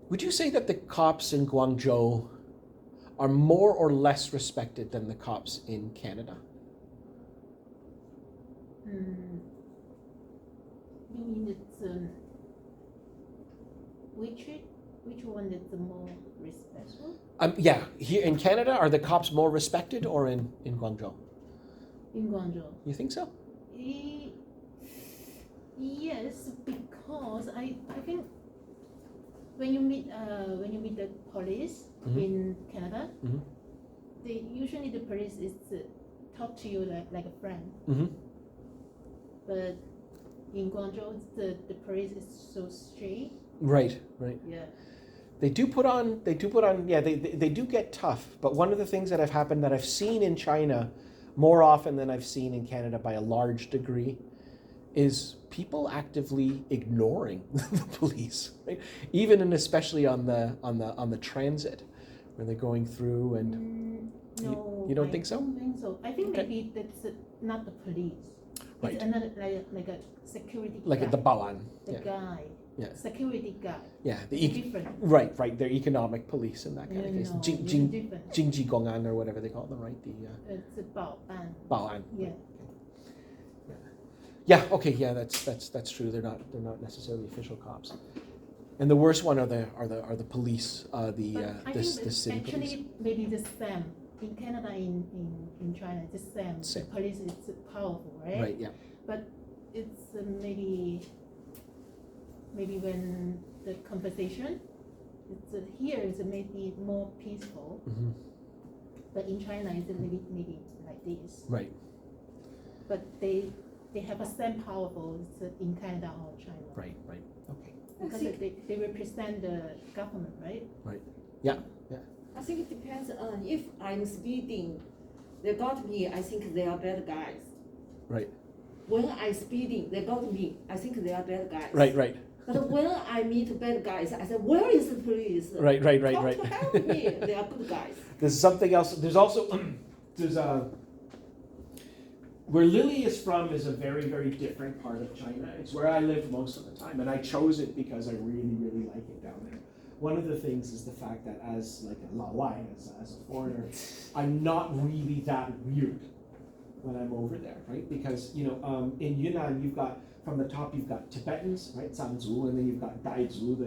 would you say that the cops in Guangzhou are more or less respected than the cops in Canada? You mean it's which one is the more respectful? Yeah, here in Canada, are the cops more respected or in Guangzhou? In Guangzhou. You think so? Yes, because I think when you meet the police in Canada, usually the police is talk to you like a friend. But in Guangzhou, the police is so strict. Right. Yeah. They do put on, yeah, they do get tough. But one of the things that have happened that I've seen in China more often than I've seen in Canada by a large degree is people actively ignoring the police, right? Even and especially on the transit, where they're going through and No, you don't I think so? don't think so. I think Okay. maybe that's not the police. Right. It's another like a security like guy. the baoan. The Yeah, guy. Yeah. Security guy. yeah. The It's different. right. They're economic police in that kind of case. No, Jing it's Jing different. Jingji Gong'an or whatever they call them, right? The It's about baoan. Yeah. Yeah. Okay. Yeah. That's true. They're not necessarily official cops. And the worst one are the police. But I The think it's city actually police. maybe the same in Canada, in China, the same. Same. The police is powerful, right? Right. Yeah. But it's maybe when the conversation, it's here is maybe more peaceful, Hmm. but in China it's maybe like this. Right. But they have a same powerful in Canada or China. Right. Right. Okay. Because they represent the government, right? Yeah. I think it depends on if I'm speeding, they got me, I think they are bad guys. Right. When I'm speeding, they got me, I think they are bad guys. Right. Right. But when I meet bad guys, I say, where is the police? Right. Right. Right. Come Right. to help me, they are good guys. There's something else. There's also where Lily is from is a very, very different part of China. It's where I lived most of the time, and I chose it because I really, really like it down there. One of the things is the fact that as like a Laowai, as a foreigner, I'm not really that weird when I'm over there, right? Because in Yunnan you've got from the top you've got Tibetans, right, Zangzhou, and then you've got Daizhou,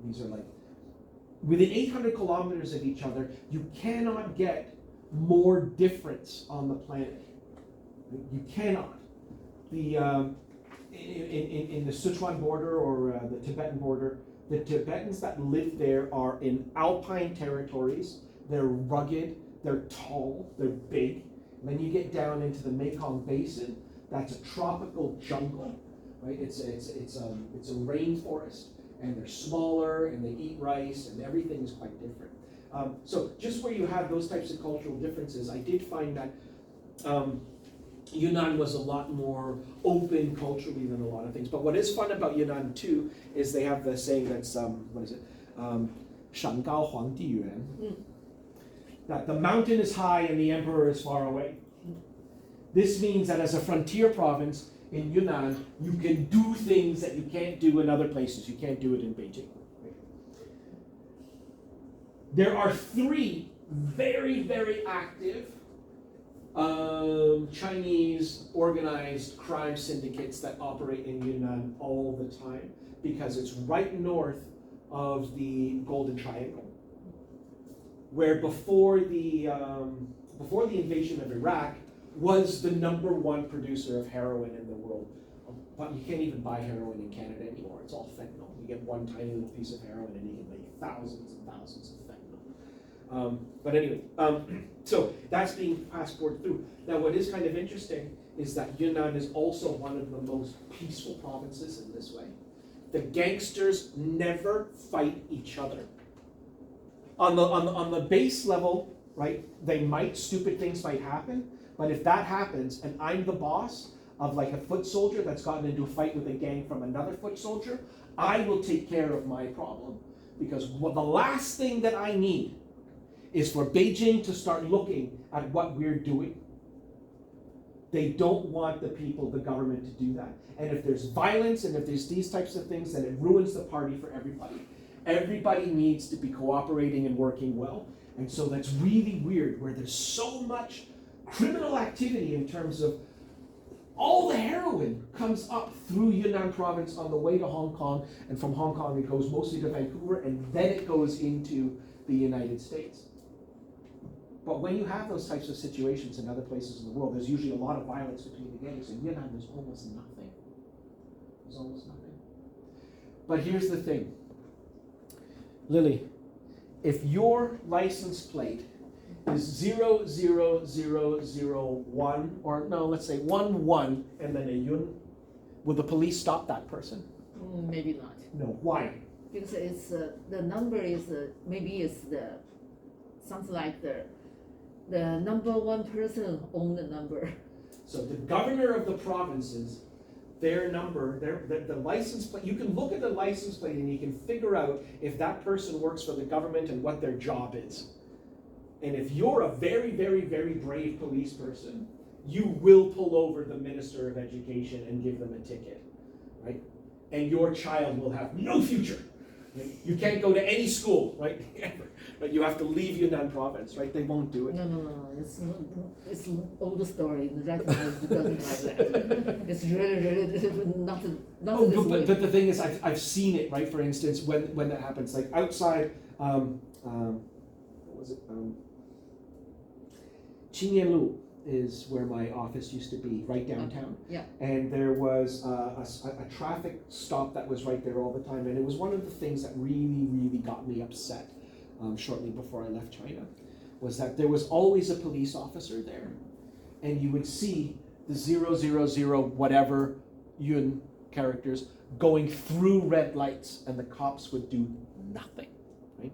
these are like within 800 kilometers of each other. You cannot get more difference on the planet. You cannot. The in the Sichuan border or the Tibetan border, the Tibetans that live there are in alpine territories. They're rugged, they're tall, they're big. And then you get down into the Mekong Basin. That's a tropical jungle, right? It's a rainforest, and they're smaller, and they eat rice, and everything is quite different. So just where you have those types of cultural differences, I did find that Yunnan was a lot more open culturally than a lot of things. But what is fun about Yunnan too is they have the saying that's what is it? 山高皇帝远. That the mountain is high and the emperor is far away. This means that as a frontier province in Yunnan, you can do things that you can't do in other places. You can't do it in Beijing. There are 3 very, very active Chinese organized crime syndicates that operate in Yunnan all the time because it's right north of the Golden Triangle, where before the invasion of Iraq was the #1 producer of heroin in the world. But you can't even buy heroin in Canada anymore. It's all fentanyl. You get one tiny little piece of heroin and you can make thousands and thousands of fentanyl. But anyway, so that's being passported through. Now, what is kind of interesting is that Yunnan is also one of the most peaceful provinces in this way. The gangsters never fight each other. On the base level, right? Stupid things might happen, but if that happens and I'm the boss of like a foot soldier that's gotten into a fight with a gang from another foot soldier, I will take care of my problem. Because the last thing that I need is for Beijing to start looking at what we're doing. They don't want the government to do that. And if there's violence and if there's these types of things, then it ruins the party for everybody. Everybody needs to be cooperating and working well. And so that's really weird, where there's so much criminal activity in terms of all the heroin comes up through Yunnan province on the way to Hong Kong, and from Hong Kong it goes mostly to Vancouver, and then it goes into the United States. But when you have those types of situations in other places in the world, there's usually a lot of violence between the gangs. In Yunnan, there's almost nothing. There's almost nothing. But here's the thing. Lily, if your license plate is 00001, or no, let's say 11, and then a yun, will the police stop that person? Maybe not. No. Why? Because it's the number is maybe it's something like the #1 person own the number. So the governor of the provinces their number, the license plate, you can look at the license plate and you can figure out if that person works for the government and what their job is. And if you're a very, very, very brave police person, you will pull over the Minister of Education and give them a ticket, right? And your child will have no future. Right? You can't go to any school, right? But you have to leave Yunnan province, right? They won't do it. No. It's an old story. Right now it doesn't like that. It's really not Oh, this way. but the thing is, I've seen it, right? For instance, when that happens, like outside, what was it? Qinyanlu is where my office used to be, right downtown. Yeah. And there was a traffic stop that was right there all the time, and it was one of the things that really, really got me upset shortly before I left China, was that there was always a police officer there, and you would see the 000 whatever Yun characters going through red lights, and the cops would do nothing, right?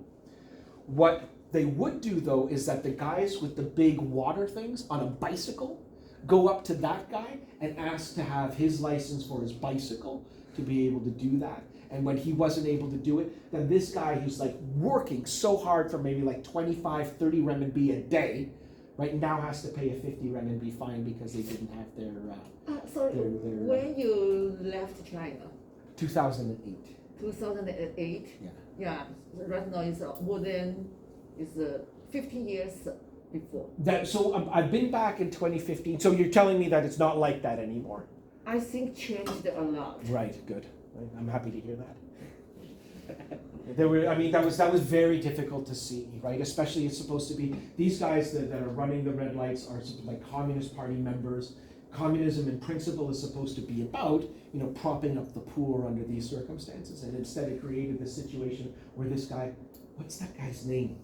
What they would do though is that the guys with the big water things on a bicycle go up to that guy and ask to have his license for his bicycle to be able to do that. And when he wasn't able to do it, then this guy who's like working so hard for maybe like 25, 30 renminbi a day, right, now has to pay a 50 renminbi fine because they didn't have their So when you left China, 2008. 2008. Yeah. Yeah. Right now it's more than 15 years before. So I've been back in 2015. So you're telling me that it's not like that anymore? I think changed a lot. Right. Good. Right, I'm happy to hear that. That was very difficult to see, right? Especially it's supposed to be these guys that are running the red lights are like Communist Party members. Communism in principle is supposed to be about, propping up the poor under these circumstances, and instead it created this situation where this guy, what's that guy's name?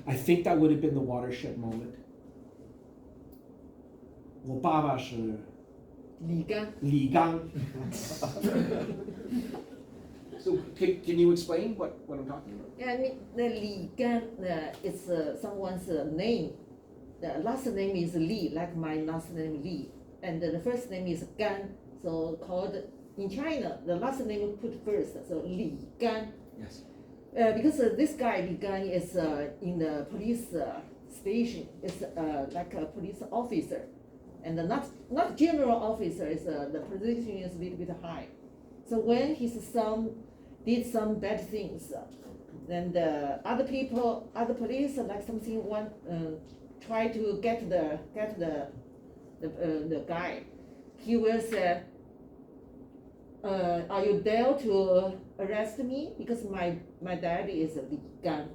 I think that would have been the watershed moment. 我爸爸是李刚. Li Gang. So can you explain what I'm talking about? Yeah, I mean, the Li Gan is someone's name. The last name is Li, like my last name Li, and the first name is Gan. So called in China, the last name put first. So Li Gan. Yes. Because this guy Li Gan is in the police station. Is like a police officer, and not general officer. Is the position is a little bit high. So when his son did some bad things, then the other police like something try to get the guy. He will say, "Are you dare to arrest me? Because my daddy is Li Gan."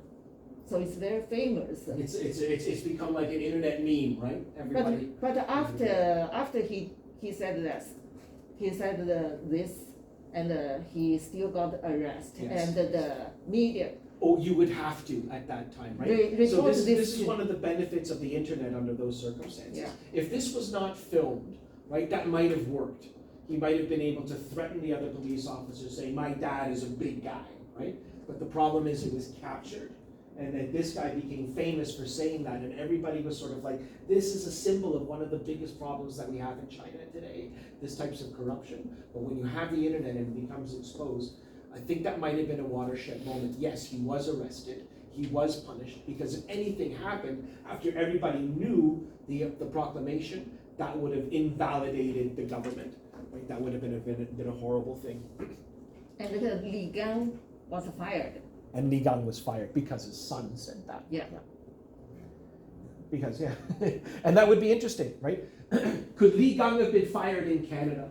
So it's very famous. It's become like an internet meme, right? Everybody. But after he said this, and he still got arrested, Yes. and the media. Oh, you would have to at that time, right? So Report this is to- one of the benefits of the internet under those circumstances. Yeah. If this was not filmed, right, that might have worked. He might have been able to threaten the other police officers, saying, "My dad is a big guy," right? But the problem is it was captured. And then this guy became famous for saying that, and everybody was sort of like, this is a symbol of one of the biggest problems that we have in China today, this types of corruption. But when you have the internet and it becomes exposed, I think that might have been a watershed moment. Yes, he was arrested, he was punished, because if anything happened after everybody knew the proclamation, that would have invalidated the government. Right? That would have been a horrible thing. And Li Gang was fired. And Li Gang was fired because his son said that. Yeah. Because, yeah. And that would be interesting, right? Could Li Gang have been fired in Canada?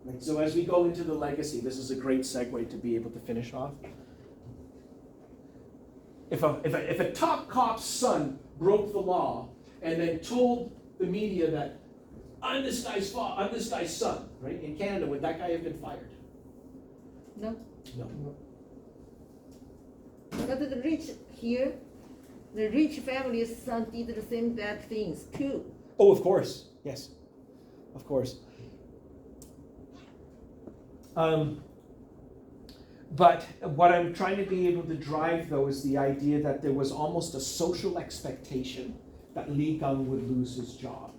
Right, so as we go into the legacy, this is a great segue to be able to finish off. If a top cop's son broke the law and then told the media that I'm this guy's son, right? In Canada, would that guy have been fired? No. No. But the rich family's son did the same bad things too. Oh, of course. Yes. Of course. But what I'm trying to be able to drive, though, is the idea that there was almost a social expectation that Li Gang would lose his job.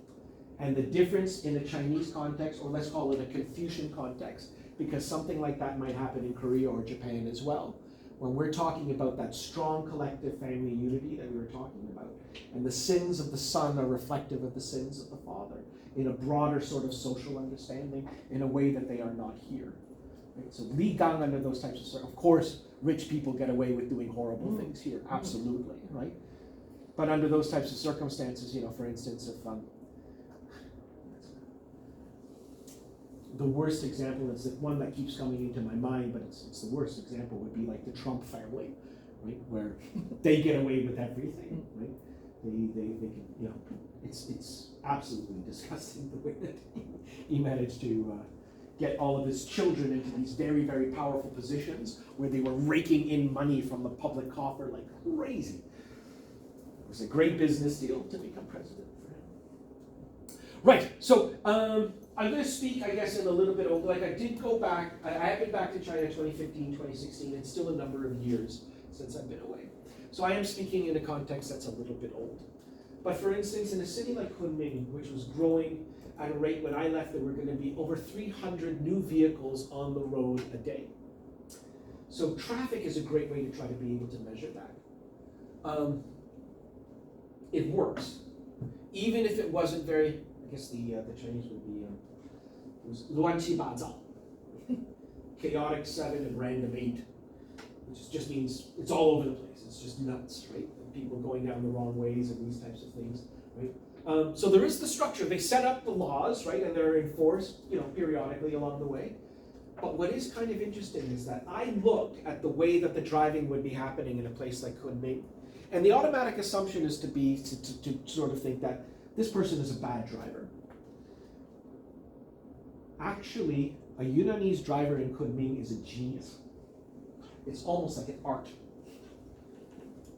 And the difference in a Chinese context, or let's call it a Confucian context, because something like that might happen in Korea or Japan as well. When we're talking about that strong collective family unity that we were talking about, and the sins of the son are reflective of the sins of the father in a broader sort of social understanding in a way that they are not here. Right? So Li Gang under those types of circumstances, of course, rich people get away with doing horrible things here, absolutely, right? But under those types of circumstances, for instance, if the worst example is the one that keeps coming into my mind, but it's the worst example would be like the Trump family, right? Where they get away with everything, right? They can, it's absolutely disgusting the way that he managed to get all of his children into these very, very powerful positions where they were raking in money from the public coffer like crazy. It was a great business deal to become president for him. Right, so I'm going to speak, I guess, in a little bit over, like I did go back, I have been back to China 2015, 2016, and still a number of years since I've been away. So I am speaking in a context that's a little bit old. But for instance, in a city like Kunming, which was growing at a rate when I left, there were going to be over 300 new vehicles on the road a day. So traffic is a great way to try to be able to measure that. It works. Even if it wasn't very, I guess the Chinese would be, it was 乱七八糟, chaotic 7 and random 8, which just means it's all over the place. It's just nuts, right? People going down the wrong ways and these types of things, right? So there is the structure. They set up the laws, right, and they're enforced, periodically along the way. But what is kind of interesting is that I look at the way that the driving would be happening in a place like Kunming, and the automatic assumption is to sort of think that this person is a bad driver. Actually, a Yunanese driver in Kunming is a genius. It's almost like an art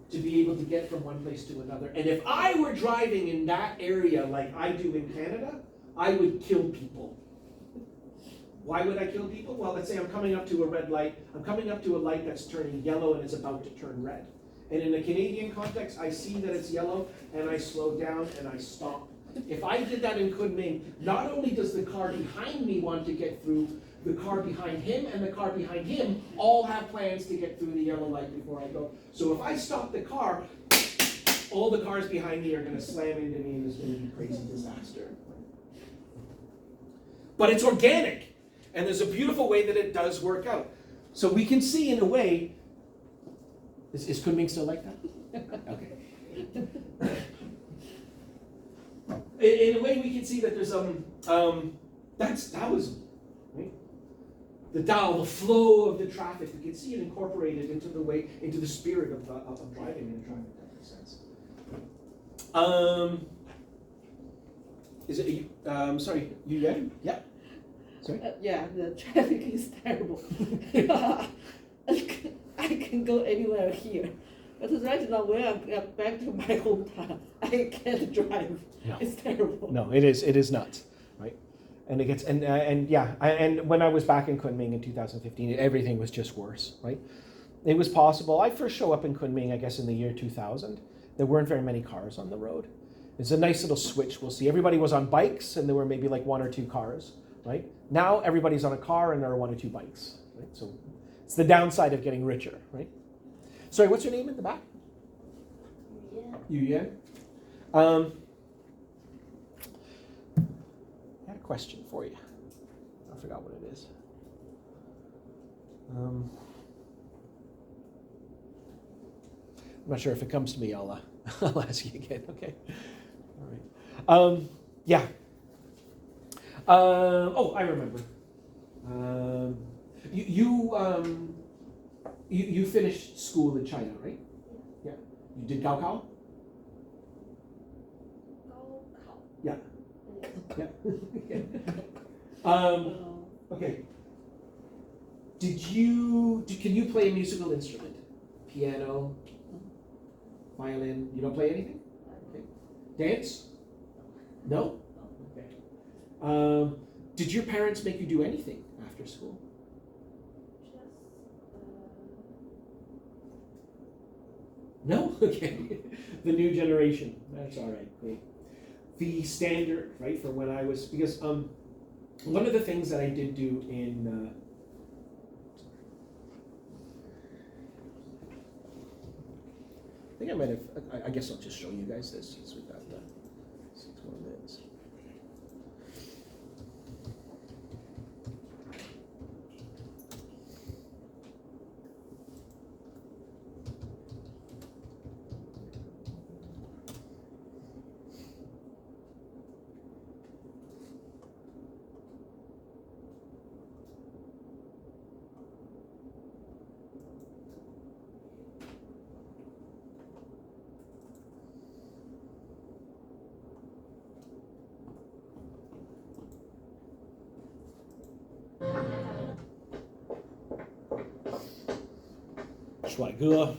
to be able to get from one place to another. And if I were driving in that area like I do in Canada, I would kill people. Why would I kill people? Well, let's say I'm coming up to a red light. I'm coming up to a light that's turning yellow and it's about to turn red. And in a Canadian context, I see that it's yellow and I slow down and I stop. If I did that in Kunming, not only does the car behind me want to get through, the car behind him and the car behind him all have plans to get through the yellow light before I go. So if I stop the car, all the cars behind me are going to slam into me and there's going to be crazy disaster. But it's organic, and there's a beautiful way that it does work out. So we can see in a way, is Kunming still like that? Okay. In a way, we can see that there's that's Taoism, right? The Tao, the flow of the traffic. We can see it incorporated into the spirit of driving in a traffic sense. Is it? Sorry, you there? Yeah. Sorry. Yeah, the traffic is terrible. I can go anywhere here. But right now, when I get back to my hometown, I can't drive. No. It's terrible. No, it is nuts, right? And it gets and when I was back in Kunming in 2015, everything was just worse, right? It was possible. I first show up in Kunming, I guess, in the year 2000. There weren't very many cars on the road. It's a nice little switch. We'll see. Everybody was on bikes, and there were maybe like 1 or 2 cars, right? Now everybody's on a car, and there are 1 or 2 bikes, right? So it's the downside of getting richer, right? Sorry, what's your name in the back? Yuyan. I had a question for you. I forgot what it is. I'm not sure if it comes to me. I'll ask you again. Okay. All right. Yeah. Oh, I remember. You finished school in China, right? Yeah. You did Gaokao? Yeah. Yeah. Okay. Can you play a musical instrument? Piano, violin? You don't play anything? Okay. Dance? No? Okay. Did your parents make you do anything after school? No? Okay. The new generation. That's all right. Great. the standard, right, for when I was, because one of the things that I did do in I think I might have, I guess I'll just show you guys this since we've got 6 more minutes. Schwai哥。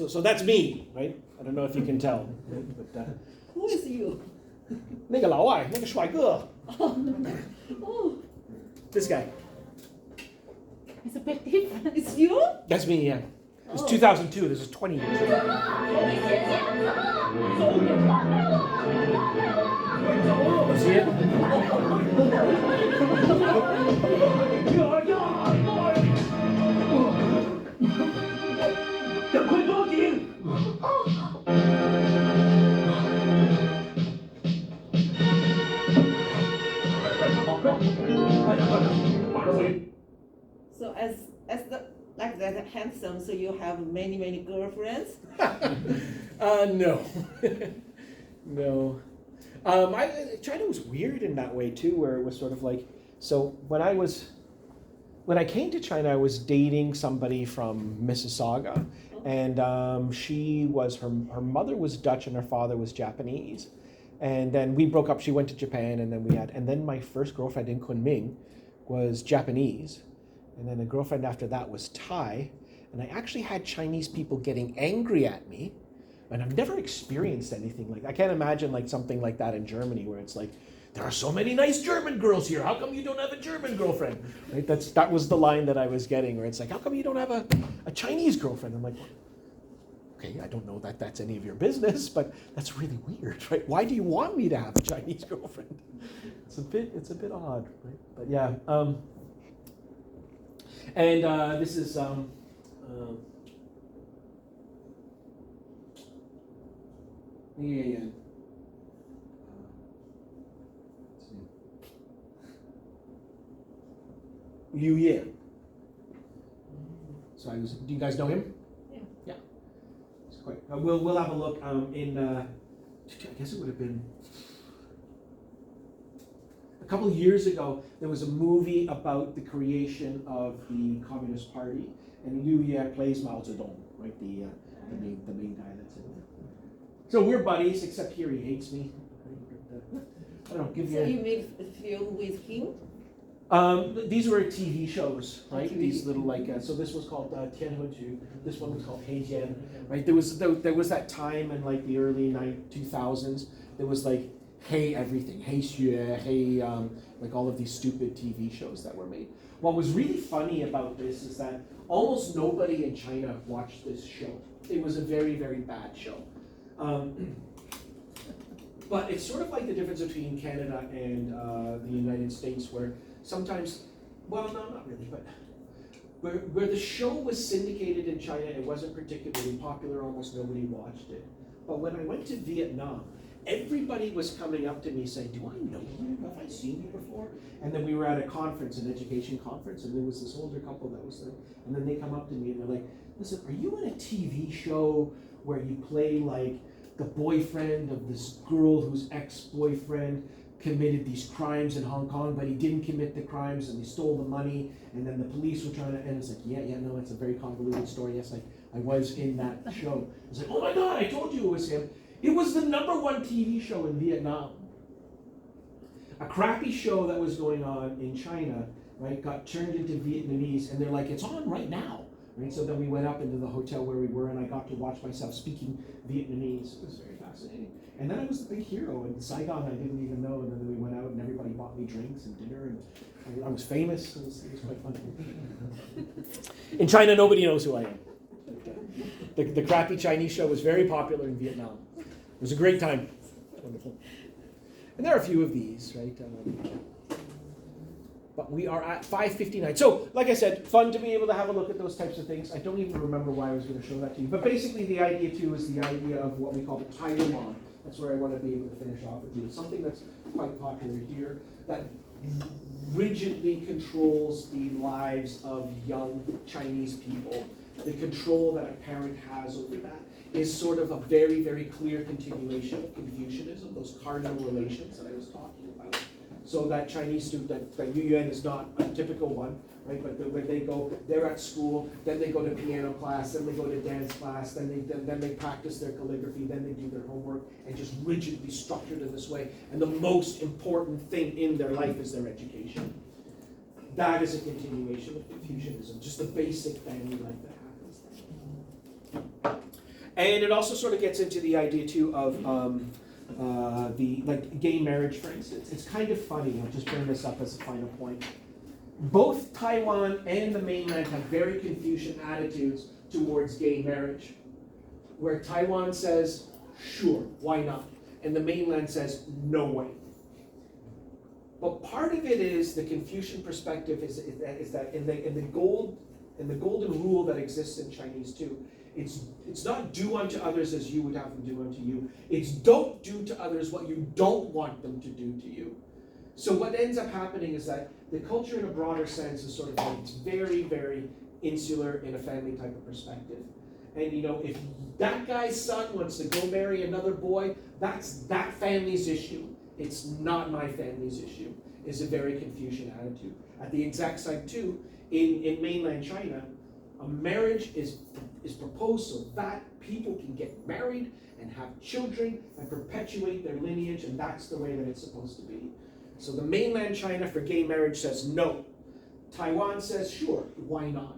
So that's me, right? I don't know if you can tell. But, Who is you? 那个老外，那个帅哥。 Oh, This guy. It's a bit different. it's you? That's me, yeah. It's Oh. 2002, this is 20 years ago. See it? So as the like that handsome, so you have many girlfriends? No. No. China was weird in that way too, where it was sort of like, so when I came to China, I was dating somebody from Mississauga, and she was, her mother was Dutch and her father was Japanese. And then we broke up, she went to Japan, and then my first girlfriend in Kunming was Japanese. And then the girlfriend after that was Thai. And I actually had Chinese people getting angry at me. And I've never experienced anything like, I can't imagine like something like that in Germany where it's like, there are so many nice German girls here. How come you don't have a German girlfriend? Right? That was the line that I was getting, where it's like, how come you don't have a Chinese girlfriend? I'm like, okay, I don't know that that's any of your business, but that's really weird, right? Why do you want me to have a Chinese girlfriend? It's a bit odd, right? But yeah. And this is Liu Ye. So do you guys know him? Yeah. Yeah. It's quite. We'll have a look in. I guess it would have been a couple of years ago. There was a movie about the creation of the Communist Party, and Liu Ye plays Mao Zedong, right? The main guy that's in there. So we're buddies, except here he hates me. I don't know. Give So you. you made a film with him? These were TV shows, right? TV. These little like, so this was called Tianheju. This one was called Heijian, right? There was that time in like the early 2000s. There was like Hey Everything, Hey Xue, Hey, like all of these stupid TV shows that were made. What was really funny about this is that almost nobody in China watched this show. It was a very, very bad show. But it's sort of like the difference between Canada and the United States, where sometimes, well, no, not really, but where the show was syndicated in China, it wasn't particularly popular, almost nobody watched it. But when I went to Vietnam, everybody was coming up to me saying, do I know you? Have I seen you before? And then we were at a conference, an education conference, and there was this older couple that was there, and then they come up to me and they're like, listen, are you in a TV show where you play like the boyfriend of this girl whose ex-boyfriend committed these crimes in Hong Kong, but he didn't commit the crimes and he stole the money, and then the police were trying to, and it's like, yeah, no, it's a very convoluted story. Yes, I was in that show. It's like, oh my God, I told you it was him. It was the #1 TV show in Vietnam. A crappy show that was going on in China, right, got turned into Vietnamese, and they're like, it's on right now. Right? So then we went up into the hotel where we were, and I got to watch myself speaking Vietnamese. It was very fascinating. fascinating. And then I was the big hero in Saigon. I didn't even know, and then we went out and everybody bought me drinks and dinner, and I was famous. It was quite fun. In China, nobody knows who I am. The crappy Chinese show was very popular in Vietnam. It was a great time. Wonderful. And there are a few of these, right? But we are at 5:59. So, like I said, fun to be able to have a look at those types of things. I don't even remember why I was going to show that to you. But basically the idea, too, is the idea of what we call the Taiwan. That's where I want to be able to finish off with you. It's something that's quite popular here that rigidly controls the lives of young Chinese people. The control that a parent has over that is sort of a very, very clear continuation of Confucianism, those cardinal relations that I was talking about. So that Chinese student, that Yuan is not a typical one, right? But when they go, they're at school, then they go to piano class, then they go to dance class, then they practice their calligraphy, then they do their homework, and just rigidly structured in this way. And the most important thing in their life is their education. That is a continuation of Confucianism, just the basic family life that happens there. And it also sort of gets into the idea too of the gay marriage, for instance. It's kind of funny. I'll just bring this up as a final point. Both Taiwan and the mainland have very Confucian attitudes towards gay marriage, where Taiwan says, sure, why not? And the mainland says, no way. But part of it is the Confucian perspective is that in the golden rule that exists in Chinese too, it's not do unto others as you would have them do unto you. It's don't do to others what you don't want them to do to you. So what ends up happening is that the culture in a broader sense is sort of like, it's very, very insular in a family type of perspective. And if that guy's son wants to go marry another boy, that's that family's issue. It's not my family's issue, is a very Confucian attitude. At the exact same too, in mainland China, a marriage is proposed so that people can get married and have children and perpetuate their lineage, and that's the way that it's supposed to be. So the mainland China for gay marriage says no. Taiwan says sure, why not?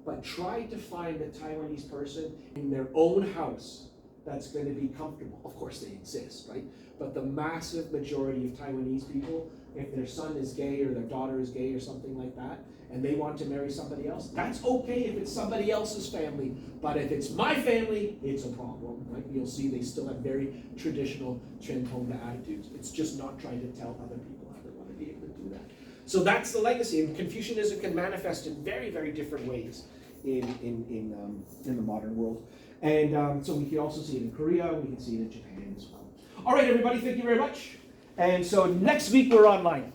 But try to find a Taiwanese person in their own house that's going to be comfortable. Of course they exist, right? But the massive majority of Taiwanese people, if their son is gay or their daughter is gay or something like that, and they want to marry somebody else, that's okay if it's somebody else's family. But if it's my family, it's a problem, right? You'll see they still have very traditional Chintonga attitudes. It's just not trying to tell other people how they want to be able to do that. So that's the legacy, and Confucianism can manifest in very, very different ways in the modern world. And so we can also see it in Korea, we can see it in Japan as well. All right, everybody, thank you very much. And so next week we're online.